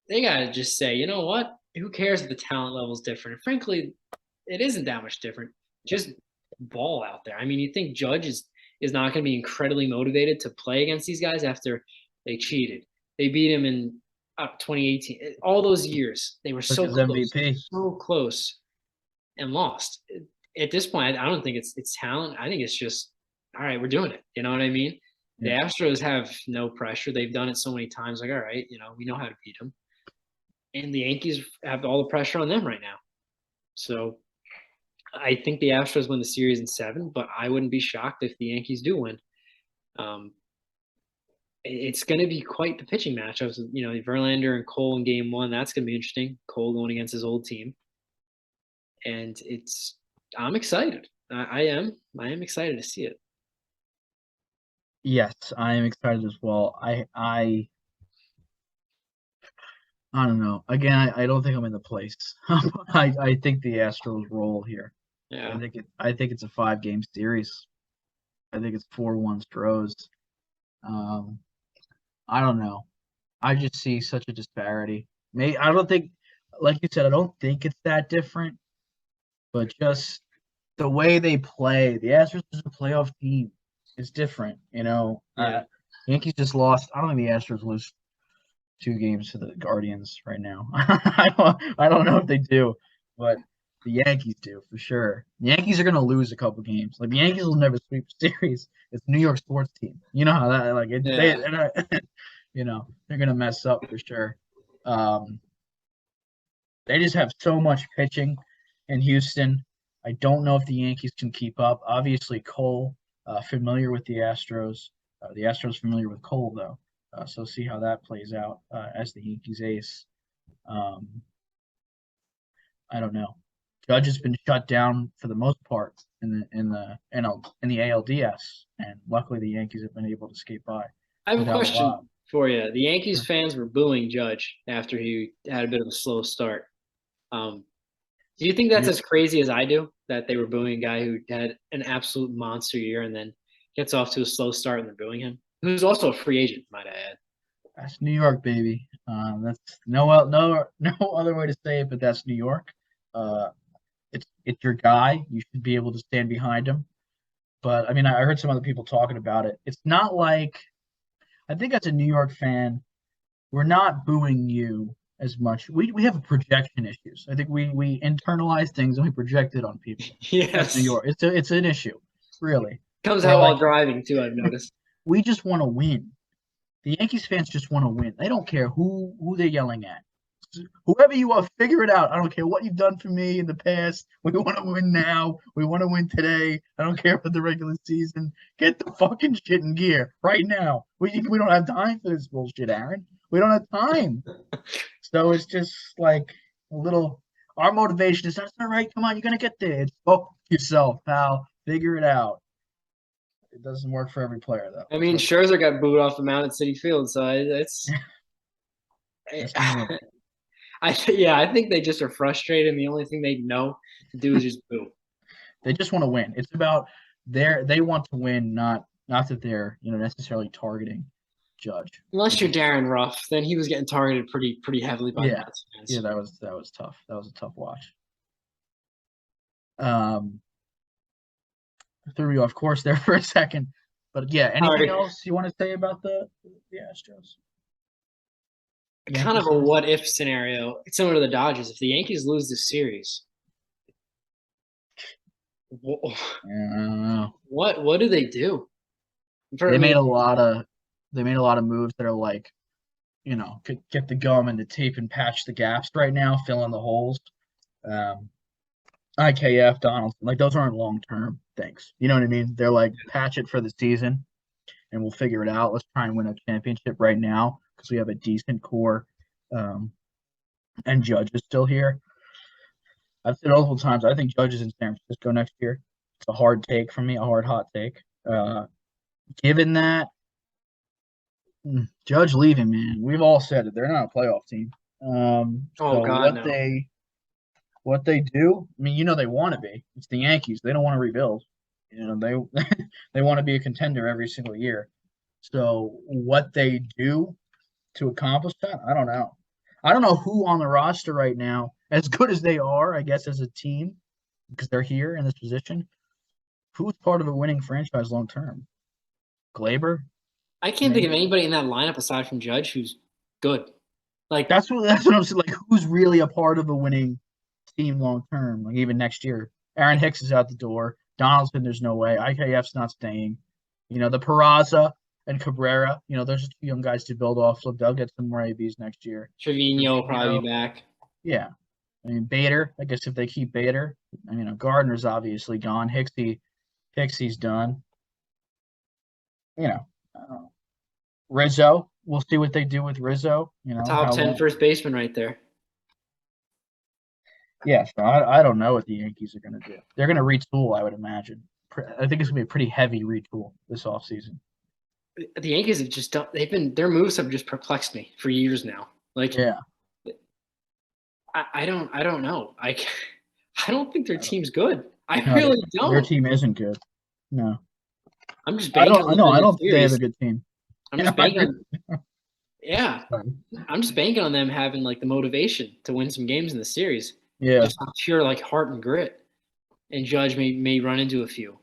they gotta just say, you know what? Who cares if the talent level is different? And frankly, it isn't that much different. Just ball out there. I mean, you think Judge is not going to be incredibly motivated to play against these guys after they cheated? They beat him in 2018. All those years, they were so close, MVP. so close, and lost. At this point, I don't think it's talent. I think it's just, all right, we're doing it. You know what I mean? Yeah. The Astros have no pressure. They've done it so many times. Like, all right, we know how to beat them. And the Yankees have all the pressure on them right now. So I think the Astros win the series in 7, but I wouldn't be shocked if the Yankees do win. It's going to be quite the pitching matchups. Verlander and Cole in game 1. That's going to be interesting. Cole going against his old team. And I'm excited. I am excited to see it. Yes, I am excited as well. I don't know. Again, I don't think I'm in the place. I think the Astros roll here. Yeah. I think it's a 5-game series. I think it's 4-1 Stros. I don't know. I just see such a disparity. I don't think, like you said, I don't think it's that different. But just the way they play, the Astros is a playoff team. It's different, Yeah. Yankees just lost. I don't think the Astros lose 2 games to the Guardians right now. I don't know if they do, but the Yankees do for sure. The Yankees are gonna lose a couple games. Like the Yankees will never sweep a series. It's a New York sports team. You know how that like it, they Yeah. they're not, they're gonna mess up for sure. Um, they just have so much pitching in Houston. I don't know if the Yankees can keep up. Obviously, Cole, familiar with the Astros. The Astros familiar with Cole though, so see how that plays out as the Yankees ace. Um, I don't know. Judge has been shut down for the most part in the ALDS, and luckily the Yankees have been able to skate by I have a without a lot. question for you. The Yankees fans were booing Judge after he had a bit of a slow start. Um, do you think that's You- as crazy as I do? That they were booing a guy who had an absolute monster year and then gets off to a slow start and they're booing him? Who's also a free agent, might I add. That's New York, baby. That's no other way to say it, but that's New York. Uh, it's your guy. You should be able to stand behind him. But I mean, I heard some other people talking about it. It's not like I think as a New York fan, we're not booing you as much. We have projection issues. I think we internalize things and we project it on people. That's New Yes. York. It's an issue, really. Comes We're out like while driving, too, I've noticed. we just want to win. The Yankees fans just want to win. They don't care who they're yelling at. Whoever you are, figure it out. I don't care what you've done for me in the past. We want to win now. We want to win today. I don't care about the regular season. Get the fucking shit in gear right now. We don't have time for this bullshit, Aaron. We don't have time. So it's just like a little. Our motivation is that's all right. Come on, you're gonna get there. It's yourself, pal. Figure it out. It doesn't work for every player though. I mean, So Scherzer got booed off the mound at City Field, so it's. that's New York. I think they just are frustrated, and the only thing they know to do is just boo. They just want to win. It's about they want to win, not that they're necessarily targeting Judge. Unless you're Darren Ruff, then he was getting targeted pretty heavily by Yeah, Mets fans. yeah, that was tough. That was a tough watch. Um, threw me off course there for a second, but yeah. Anything Sorry. else you want to say about the Astros? Kind of a Yankees? what if scenario. It's similar to the Dodgers. If the Yankees lose this series, Yeah, I don't know. what do they do? They made a lot of moves that are like, could get the gum and the tape and patch the gaps right now, fill in the holes. IKF, Donaldson, like those aren't long term things. You know what I mean? They're like patch it for the season and we'll figure it out. Let's try and win a championship right now because we have a decent core. And Judge is still here. I've said multiple times, I think Judge is in San Francisco next year. It's a hard take from me, a hot take. Given that, Judge leaving, man, we've all said it. They're not a playoff team. So God, no. what they do, I mean, they want to be. It's the Yankees. They don't want to rebuild. They they want to be a contender every single year. So what they do to accomplish that, I don't know. I don't know who on the roster right now, as good as they are, I guess, as a team, because they're here in this position, who's part of a winning franchise long term? Glaber? I can't think of anybody in that lineup aside from Judge who's good. Like That's what I'm saying. Like, who's really a part of a winning team long term? Like even next year, Aaron Hicks is out the door. Donaldson, there's no way. IKF's not staying. The Peraza and Cabrera. There's just young guys to build off. So they'll get some more ABs next year. Trevino will probably be back. Yeah, I mean Bader. I guess if they keep Bader, Gardner's obviously gone. Hicksy's done. Rizzo. We'll see what they do with Rizzo. Top 10 first baseman right there. Yeah, so I don't know what the Yankees are going to do. They're going to retool, I would imagine. I think it's going to be a pretty heavy retool this offseason. The Yankees have just their moves have just perplexed me for years now. Like, yeah, I don't know. I don't think their team's good. I no, really don't. Their team isn't good. No, I'm just banking on them. I don't think they have a good team. I'm just banking. Yeah, I'm just banking on them having like the motivation to win some games in the series. Yeah, just pure like heart and grit. And Judge may run into a few.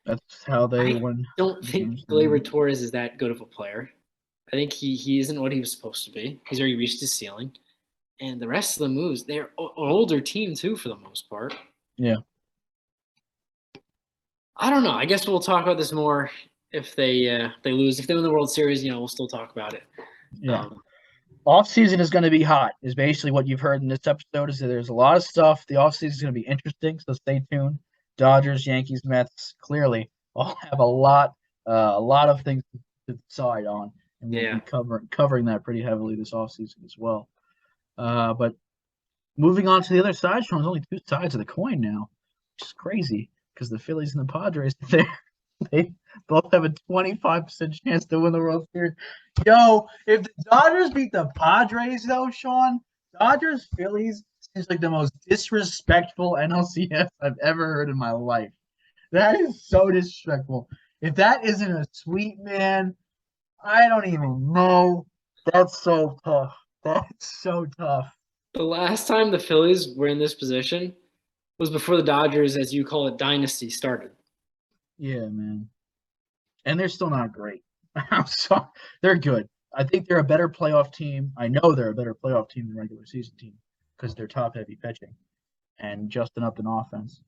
That's how they win. I don't think Gleyber Torres is that good of a player. I think he isn't what he was supposed to be. He's already reached his ceiling. And the rest of the moves, they're an older team too for the most part. Yeah. I don't know. I guess we'll talk about this more if they lose. If they win the World Series, we'll still talk about it. Yeah. Off season is going to be hot. Is basically what you've heard in this episode. Is that there's a lot of stuff. The off season is going to be interesting. So stay tuned. Dodgers, Yankees, Mets clearly all have a lot of things to decide on, and we'll be covering that pretty heavily this off season as well. But moving on to the other side, Sean, there's only two sides of the coin now, which is crazy because the Phillies and the Padres they both have a 25% chance to win the World Series. Yo, if the Dodgers beat the Padres, though, Sean, Dodgers Phillies seems like the most disrespectful NLCS I've ever heard in my life. That is so disrespectful. If that isn't a sweep, man, I don't even know. That's so tough. That's so tough. The last time the Phillies were in this position was before the Dodgers, as you call it, dynasty started. Yeah, man. And they're still not great. I'm sorry. They're good. I think they're a better playoff team. I know they're a better playoff team than regular season team because they're top-heavy pitching and Justin Upton offense.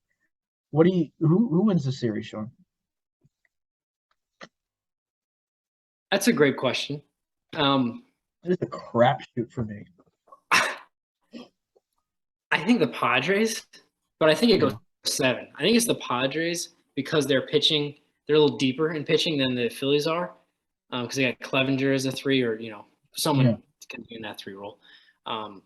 Who wins the series, Sean? That's a great question. It is a crapshoot for me. I think the Padres, but I think it goes 7. I think it's the Padres because they're pitching. They're a little deeper in pitching than the Phillies are because they got Clevenger as a 3 or, someone can be in that 3 role. And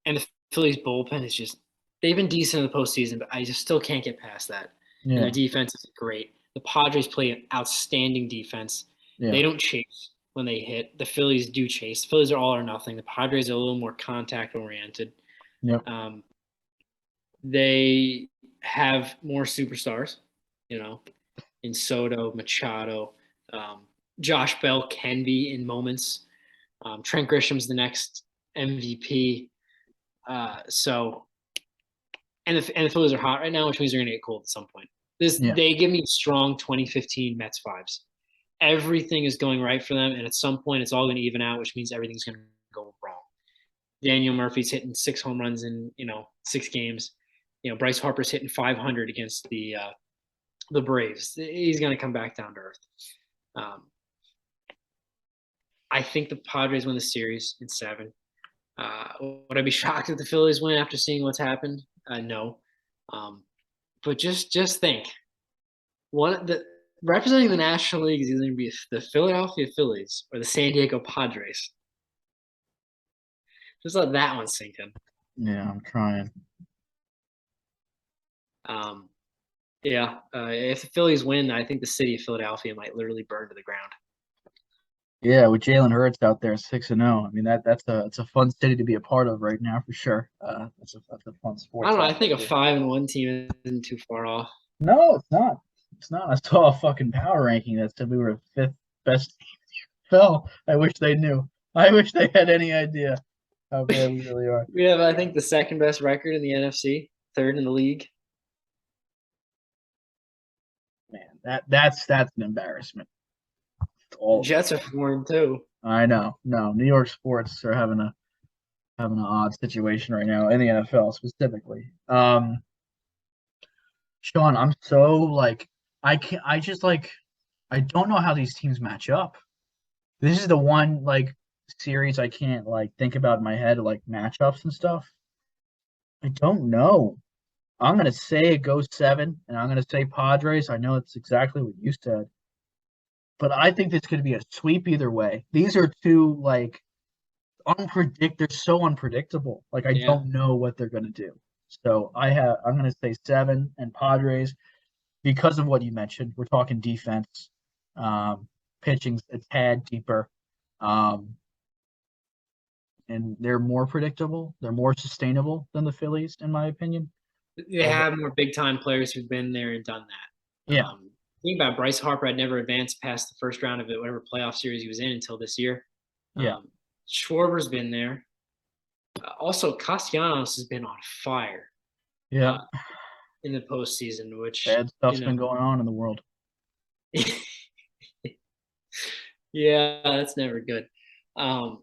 the Phillies bullpen is just – they've been decent in the postseason, but I just still can't get past that. Yeah. And their defense is great. The Padres play an outstanding defense. Yeah. They don't chase when they hit. The Phillies do chase. The Phillies are all or nothing. The Padres are a little more contact-oriented. Yep. They have more superstars, in Soto, Machado. Josh Bell can be in moments. Trent Grisham's the next MVP. And the Phillies are hot right now, which means they're going to get cold at some point. They give me strong 2015 Mets vibes. Everything is going right for them, and at some point it's all going to even out, which means everything's going to go wrong. Daniel Murphy's hitting 6 home runs in 6 games. Bryce Harper's hitting 500 against the Braves. He's going to come back down to earth. I think the Padres win the series in 7. Would I be shocked if the Phillies win after seeing what's happened? No. But just think, representing the National League is either going to be the Philadelphia Phillies or the San Diego Padres. Just let that one sink in. Yeah, I'm trying. If the Phillies win, I think the city of Philadelphia might literally burn to the ground. Yeah, with Jalen Hurts out there 6-0. I mean it's a fun city to be a part of right now for sure. That's a fun sport. I don't know. I think a 5-1 team isn't too far off. No, it's not. It's not. I saw a fucking power ranking that said we were the 5th best team in the NFL. I wish they knew. I wish they had any idea how bad we really are. We have, I think, the 2nd best record in the NFC, 3rd in the league. Man, that's an embarrassment. Jets are 4-2. I know. No, New York sports are having an odd situation right now in the NFL specifically. Sean, I'm so I don't know how these teams match up. This is the one series I can't think about in my head matchups and stuff. I don't know. I'm gonna say it goes 7, and I'm gonna say Padres. I know it's exactly what you said, but I think this could be a sweep either way. These are two they're so unpredictable. I don't know what they're gonna do. So I'm gonna say 7 and Padres because of what you mentioned. We're talking defense, pitching's a tad deeper, and they're more predictable. They're more sustainable than the Phillies, in my opinion. They have more big-time players who've been there and done that. Yeah. Think about Bryce Harper had never advanced past the first round of whatever playoff series he was in until this year. Yeah. Schwarber's been there. Also, Castellanos has been on fire. Yeah. In the postseason, which bad stuff's been going on in the world. Yeah, that's never good. Um,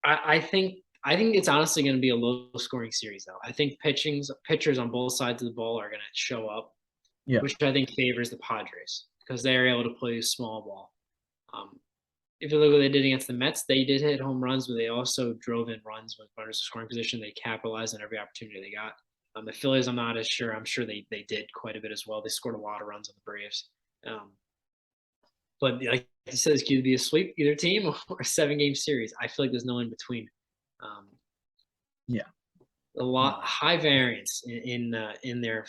I think it's honestly going to be a low-scoring series, though. I think pitchers on both sides of the ball are going to show up, Yeah. which I think favors the Padres because they're able to play small ball. Um, if you look at what they did against the Mets, they did hit home runs, but they also drove in runs with runners in scoring position. They capitalized on every opportunity they got. The Phillies, I'm not as sure. I'm sure they did quite a bit as well. They scored a lot of runs on the Braves. But like you said, it's going to be a sweep, either team or a 7-game series. I feel like there's no in between. Yeah. A lot high variance in their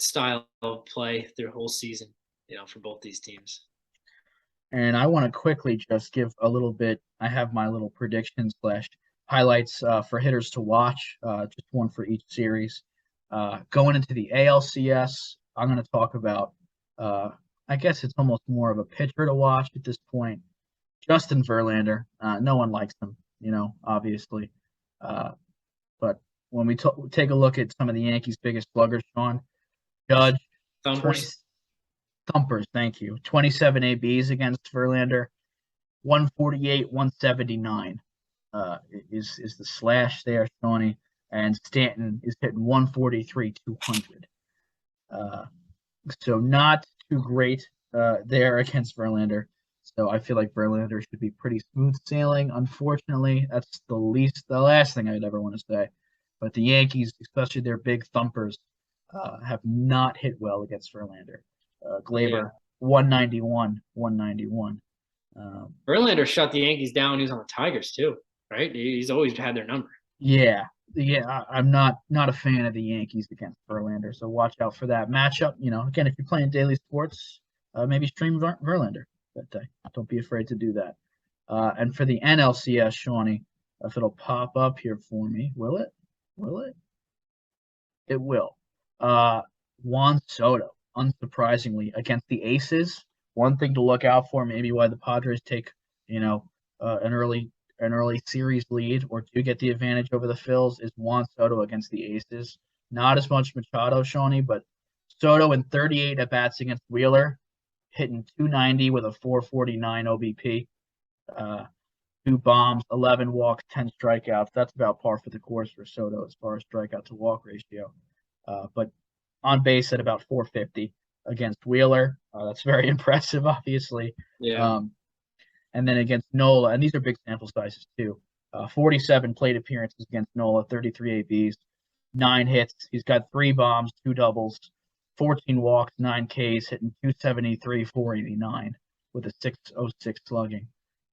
style of play their whole season, for both these teams. And I want to quickly just give a little bit. I have my little predictions / highlights for hitters to watch, just one for each series. Going into the ALCS, I'm going to talk about, I guess it's almost more of a pitcher to watch at this point. Justin Verlander. No one likes him, obviously. But when we take a look at some of the Yankees' biggest sluggers, Sean, Judge, Thumpers. Thumpers, thank you. 27 ABs against Verlander, 148, 179 is the slash there, Shawnee. And Stanton is hitting 143, 200. So not too great there against Verlander. So I feel like Verlander should be pretty smooth sailing. Unfortunately, that's the last thing I'd ever want to say. But the Yankees, especially their big thumpers, have not hit well against Verlander. Glaber, 191, 191. Verlander shut the Yankees down when he was on the Tigers too, right? He's always had their number. Yeah. I'm not a fan of the Yankees against Verlander, so watch out for that matchup. Again, if you're playing daily sports, maybe stream Verlander that day. Don't be afraid to do that. And for the NLCS, Shawnee, if it'll pop up here for me, will it? Will it? It will. Juan Soto, unsurprisingly, against the Aces. One thing to look out for, maybe why the Padres take, an early series lead or to get the advantage over the Phils, is Juan Soto against the Aces. Not as much Machado, Shawnee, but Soto in 38 at bats against Wheeler, hitting 290 with a 449 OBP. 2 bombs, 11 walks, 10 strikeouts. That's about par for the course for Soto as far as strikeout to walk ratio. But on base at about 450 against Wheeler. That's very impressive, obviously. Yeah. And then against Nola, and these are big sample sizes too. 47 plate appearances against Nola, 33 ABs, 9 hits. He's got 3 bombs, 2 doubles, 14 walks, 9 Ks, hitting 273, 489 with a 606 slugging.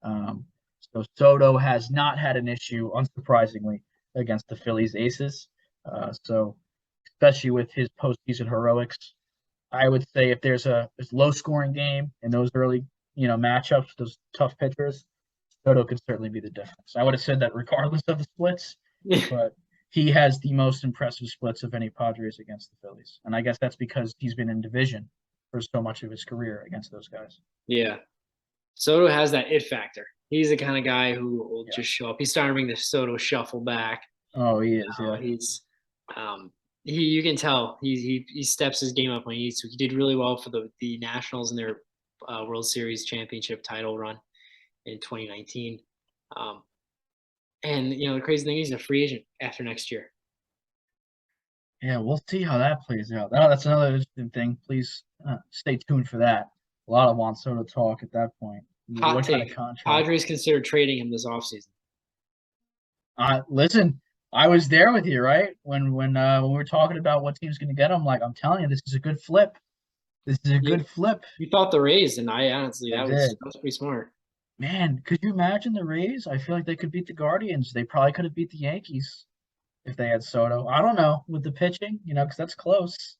So Soto has not had an issue, unsurprisingly, against the Phillies Aces. So especially with his postseason heroics, I would say if there's a low-scoring game in those early, matchups, those tough pitchers, Soto could certainly be the difference. I would have said that regardless of the splits, but he has the most impressive splits of any Padres against the Phillies. And I guess that's because he's been in division for so much of his career against those guys. Yeah. Soto has that it factor. He's the kind of guy who will just show up. He's starting to bring the Soto shuffle back. Oh, he is. Yeah. He's you can tell he steps his game up when he needs to. He did really well for the Nationals in their World Series championship title run in 2019. And the crazy thing is he's a free agent after next year. Yeah, we'll see how that plays out. That's another interesting thing. Please stay tuned for that. A lot of Juan Soto talk at that point. Hot take. Padres consider trading him this offseason. Listen, I was there with you, right? When we were talking about what team's going to get him, I'm telling you, this is a good flip. This is a good flip. You thought the Rays, and I honestly, that was pretty smart. Man, could you imagine the Rays? I feel like they could beat the Guardians. They probably could have beat the Yankees if they had Soto. I don't know with the pitching, because that's close.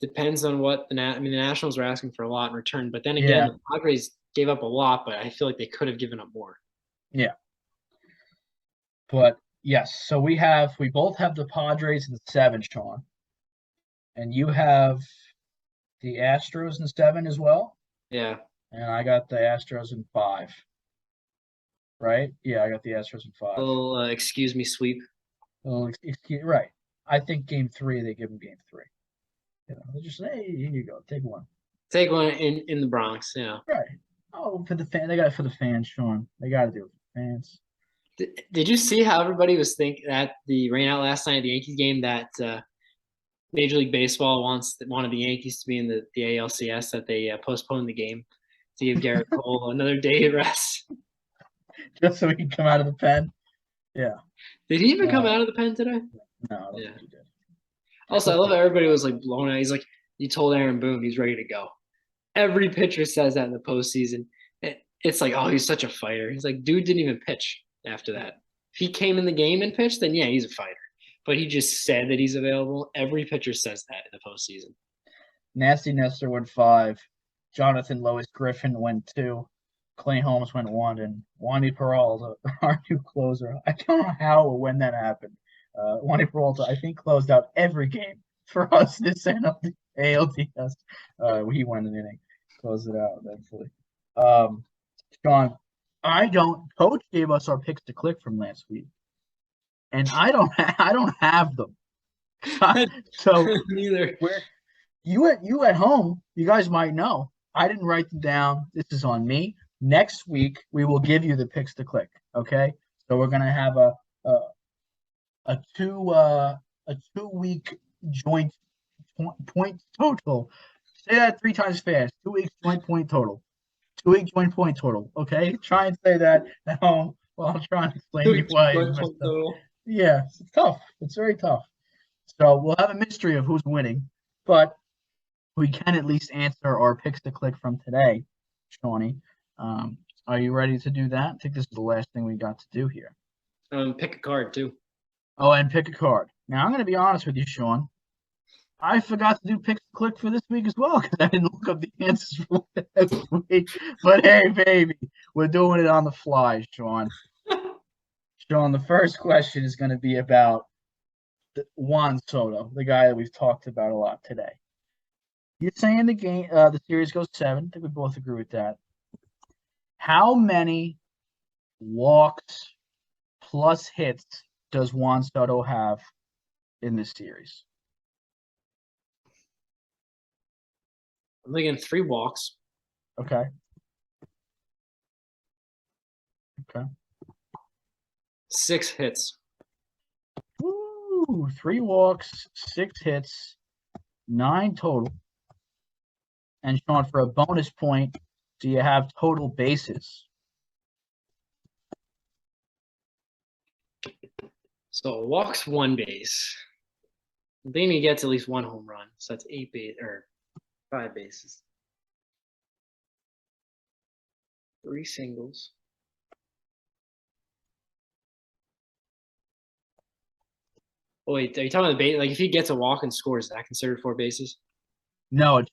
Depends on what the Nationals were asking for a lot in return, but then again, the Padres gave up a lot, but I feel like they could have given up more. Yeah. But yes, so we both have the Padres in 7, Sean, and you have the Astros in 7 as well. Yeah. And I got the Astros in 5. Right? Yeah, I got the Astros in 5. A little excuse me sweep. Right. I think game 3 they give them game 3. They just say, hey, here you go, take one. Take one in the Bronx. Right. Oh, for the fan, they got it for the fans, Sean. They got to do it fans. Did you see how everybody was thinking at the rain out last night at the Yankees game that Major League Baseball wanted the Yankees to be in the ALCS, that they postponed the game to give Garrett Cole another day of rest? Just so he can come out of the pen. Yeah. Did he even come out of the pen today? No, I don't Yeah. think he did. Also, I love how everybody was like blown out. He's like, you told Aaron Boone he's ready to go. Every pitcher says that in the postseason. It's like, oh, he's such a fighter. He's like, dude didn't even pitch after that. If he came in the game and pitched, then yeah, he's a fighter. But he just said that he's available. Every pitcher says that in the postseason. Nasty Nestor went 5. Jonathan Lois Griffin went 2. Clay Holmes went 1. And Wandy Peralta, our new closer. I don't know how or when that happened. Wandy Peralta, I think, closed out every game for us this ALDS. He won an inning, closed it out eventually. Sean, Coach gave us our picks to click from last week, and I don't have them. So neither. You at home, you guys might know. I didn't write them down. This is on me. Next week we will give you the picks to click. Okay, so we're gonna have a 2-week joint point total. Say that 3 times fast. 2 weeks joint point total. 2-week joint point total. Okay, try and say that at home while I'm trying to explain to you why. Yeah, it's tough. It's very tough. So we'll have a mystery of who's winning, but we can at least answer our picks to click from today, Shawnee. Are you ready to do that? I think this is the last thing we got to do here. Pick a card too. Oh, and pick a card. Now I'm going to be honest with you, Sean. I forgot to do picks to click for this week as well because I didn't look up the answers for last week. But hey, baby, we're doing it on the fly, Sean. Sean, the first question is going to be about Juan Soto, the guy that we've talked about a lot today. You're saying the series goes 7. I think we both agree with that. How many walks plus hits does Juan Soto have in this series? I'm thinking 3 walks. Okay. 6 hits. Ooh, 3 walks, 6 hits, 9 total. And Sean, for a bonus point, do you have total bases? So walks 1 base. Then he gets at least 1 home run. So that's 5 bases. 3 singles. Oh, wait, are you talking about the base? Like if he gets a walk and scores, is that considered 4 bases? No,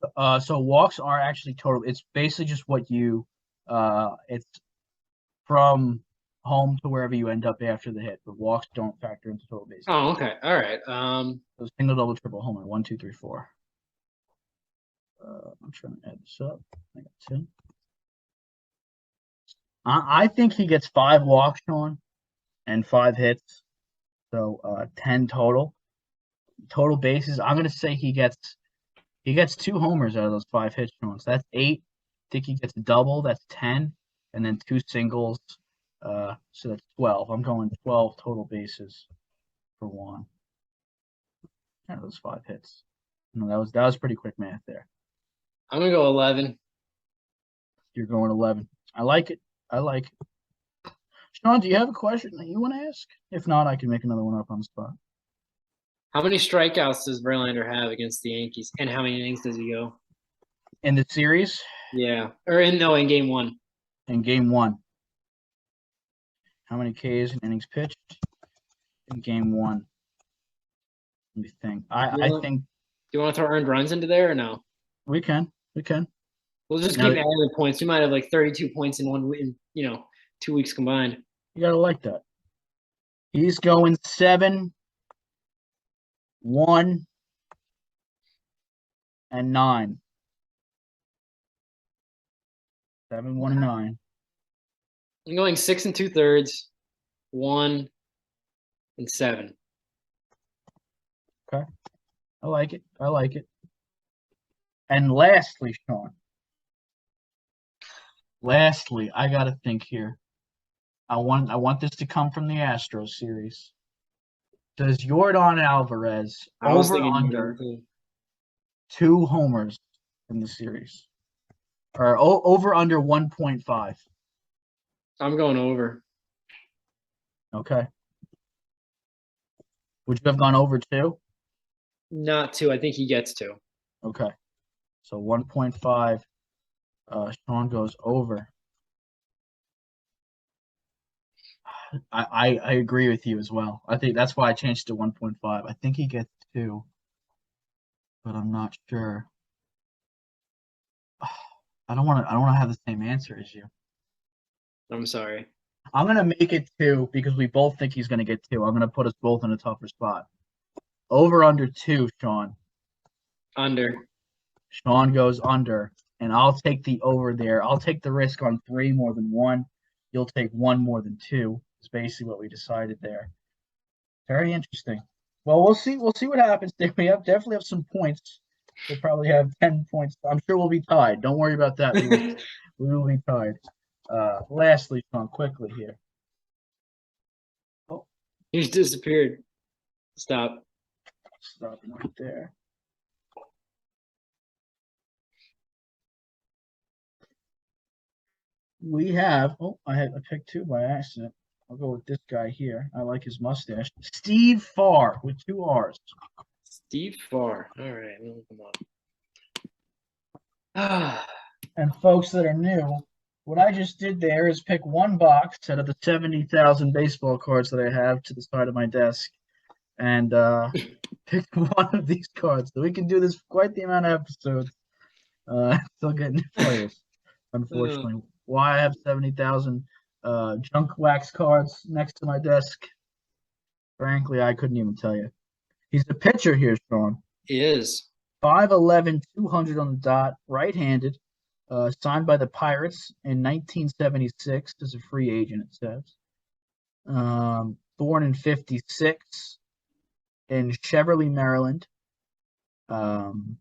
so walks are actually total. It's basically just what you it's from home to wherever you end up after the hit, but walks don't factor into total bases. Oh, okay. All right. So single, double, triple, home run. 1, 2, 3, 4. I'm trying to add this up. I got 2. I think he gets 5 walks, Sean, and 5 hits. So 10 total. Total bases. I'm gonna say he gets 2 homers out of those 5 hits, Sean. So that's 8. I think he gets a double. That's 10, and then 2 singles. So that's 12. I'm going 12 total bases for Juan. Out of those 5 hits. No, that was pretty quick math there. I'm gonna go 11. You're going 11. I like it. Sean, do you have a question that you want to ask? If not, I can make another one up on the spot. How many strikeouts does Verlander have against the Yankees, and how many innings does he go? In the series? Yeah, in game 1. In game 1. How many Ks and innings pitched in game 1? Let me think. I think. Do you want to throw earned runs into there or no? We can. We'll just keep adding the points. We might have like 32 points in 2 weeks combined. You gotta like that. He's going 7, 1, and 9. 7, 1, and 9. I'm going 6 2/3, 1, and 7. Okay. I like it. And lastly, Sean. I gotta think here. I want this to come from the Astros series. Does Yordan Alvarez I was over thinking under Jordan. 2 homers in the series? Or over under 1.5? I'm going over. Okay. Would you have gone over 2? Not 2. I think he gets 2. Okay. So 1.5. Sean goes over. I agree with you as well. I think that's why I changed to 1.5. I think he gets 2, but I'm not sure. I don't want to have the same answer as you. I'm sorry. I'm gonna make it 2 because we both think he's gonna get 2. I'm gonna put us both in a tougher spot. Over under 2, Sean. Under. Sean goes under, and I'll take the over there. I'll take the risk on 3 more than 1. You'll take 1 more than 2. Is basically what we decided there. Very interesting. Well, we'll see. We'll see what happens there. We definitely have some points. We'll probably have 10 points. I'm sure we'll be tied. Don't worry about that. We will be tied. Lastly, Sean, quickly here. Oh, He's disappeared. Stop. stopping right there. We have. Oh, I picked 2 by accident. I'll go with this guy here. I like his mustache. Steve Farr with 2 R's. Steve Farr. All right. We'll look him up. And folks that are new, what I just did there is pick 1 box out of the 70,000 baseball cards that I have to the side of my desk and pick 1 of these cards. So we can do this for quite the amount of episodes. Still getting new players, unfortunately. Why I have 70,000 junk wax cards next to my desk, frankly, I couldn't even tell you. He's the pitcher here, Sean. He is. 5'11", 200 on the dot, right-handed. Signed by the Pirates in 1976 as a free agent, it says. Born in 56 in Cheverly, Maryland. Earned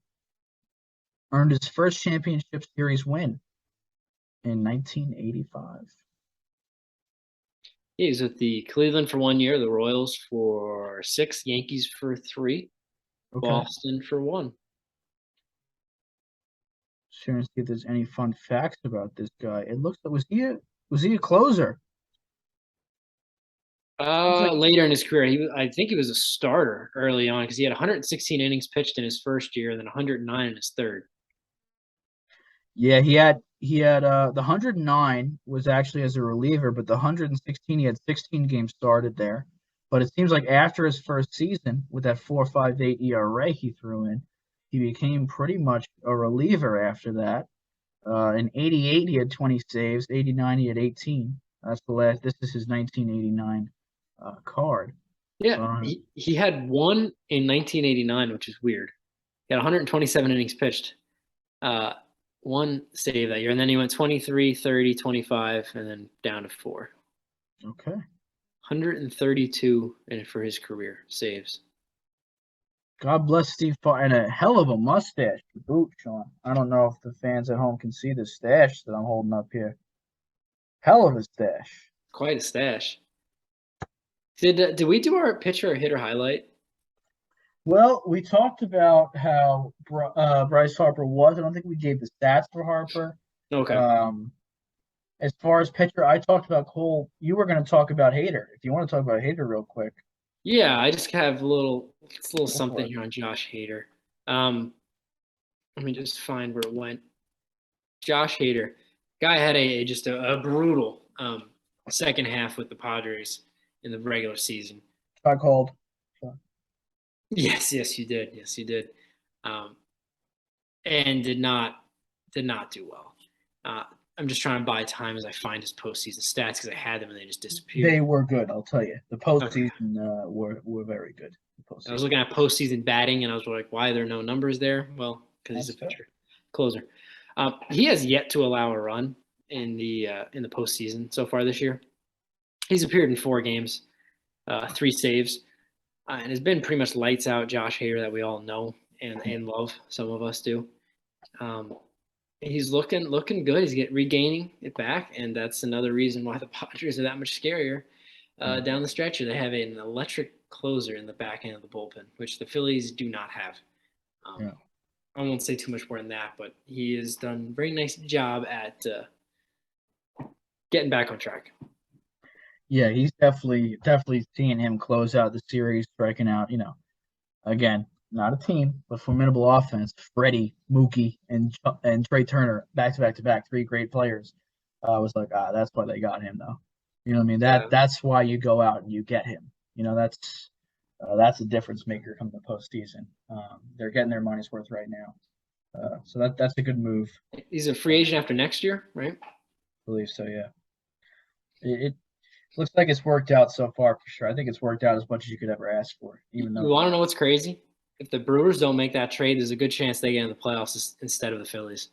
his first championship series win in 1985. He's with the Cleveland for 1 year, the Royals for 6, Yankees for 3, Okay. Boston for 1. Sure, and see if there's any fun facts about this guy. It looks like was he a closer? Later in his career, I think he was a starter early on because he had 116 innings pitched in his first year, and then 109 in his third. Yeah, he had the 109 was actually as a reliever, but the 116 he had 16 games started there. But it seems like after his first season with that 4.58 ERA he threw in, he became pretty much a reliever after that. In 88 he had 20 saves, 89 he had 18. That's the last. This is his 1989 card. Yeah, he had 1 in 1989, which is weird. He had 127 innings pitched. 1 save that year, and then he went 23, 30, 25, and then down to 4. Okay. 132 for his career saves. God bless Steve Farr, and a hell of a mustache to boot, Sean. I don't know if the fans at home can see the stash that I'm holding up here. Hell of a stash. Quite a stash. Did we do our pitcher or hitter highlight? Well, we talked about how Bryce Harper was. I don't think we gave the stats for Harper. Okay. As far as pitcher, I talked about Cole. You were going to talk about Hader. If you want to talk about Hader real quick. Yeah, I just have a little something here on Josh Hader. Let me just find where it went. Josh Hader, guy had just a brutal second half with the Padres in the regular season. I called. Yes, you did. Yes, you did. And did not do well. I'm just trying to buy time as I find his postseason stats because I had them and they just disappeared. They were good, I'll tell you. The postseason were very good. I was looking at postseason batting and I was like, why are there no numbers there? Well, because he's a pitcher, closer. He has yet to allow a run in the postseason so far this year. He's appeared in 4 games, 3 saves, and has been pretty much lights out Josh Hader that we all know and love. Some of us do. He's looking good. He's regaining it back, and that's another reason why the Padres are that much scarier down the stretcher. They have an electric closer in the back end of the bullpen, which the Phillies do not have. Yeah. I won't say too much more than that, but he has done a very nice job at getting back on track. Yeah, he's definitely seeing him close out the series, striking out. Again, not a team, but formidable offense. Freddie, Mookie, and Trey Turner, back to back, three great players. I was like, that's why they got him, though. You know what I mean? That's why you go out and you get him. That's a difference maker coming the postseason. They're getting their money's worth right now. So that's a good move. He's a free agent after next year, right? I believe so, yeah. It looks like it's worked out so far for sure. I think it's worked out as much as you could ever ask for. Even though You want to know what's crazy? If the Brewers don't make that trade, there's a good chance they get in the playoffs instead of the Phillies.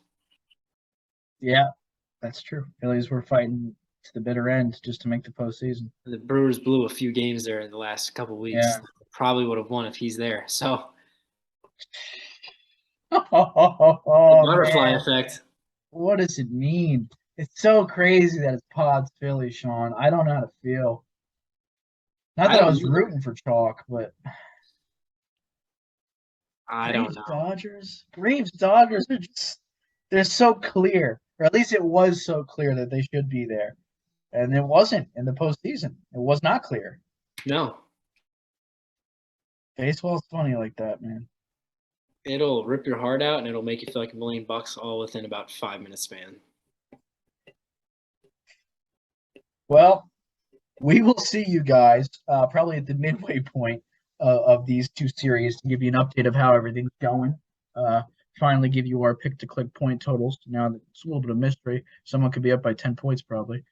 Yeah, that's true. Phillies were fighting to the bitter end just to make the postseason. The Brewers blew a few games there in the last couple of weeks. Yeah. Probably would have won if he's there. So Oh, butterfly man. effect. What does it mean? It's so crazy that it's Pods Philly, Sean. I don't know how to feel. Not that I was rooting for chalk, but I don't know. Braves Dodgers are they're so clear, or at least it was so clear that they should be there. And it wasn't in the postseason. It was not clear. No. Baseball's funny like that, man. It'll rip your heart out and it'll make you feel like $1 million all within about 5 minutes span. Well, we will see you guys probably at the midway point of these two series to give you an update of how everything's going. Finally give you our pick-to-click point totals. Now that it's a little bit of mystery. Someone could be up by 10 points probably.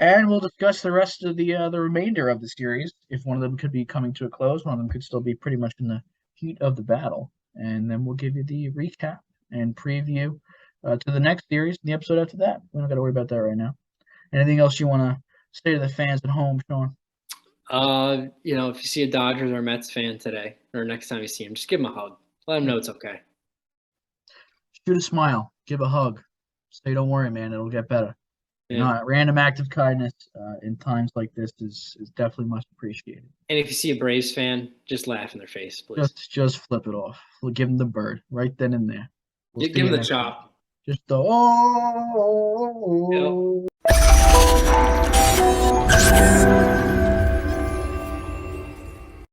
And we'll discuss the rest of the remainder of the series. If one of them could be coming to a close, one of them could still be pretty much in the heat of the battle. And then we'll give you the recap and preview to the next series and the episode after that. We don't got to worry about that right now. Anything else you want to say to the fans at home, Sean? If you see a Dodgers or Mets fan today, or next time you see him, just give him a hug. Let him know it's okay. Shoot a smile. Give a hug. Say, don't worry, man. It'll get better. Yeah. Random act of kindness in times like this is definitely much appreciated. And if you see a Braves fan, just laugh in their face, please. Just flip it off. We'll give them the bird right then and there. Give him the chop. Just the oh. Yep.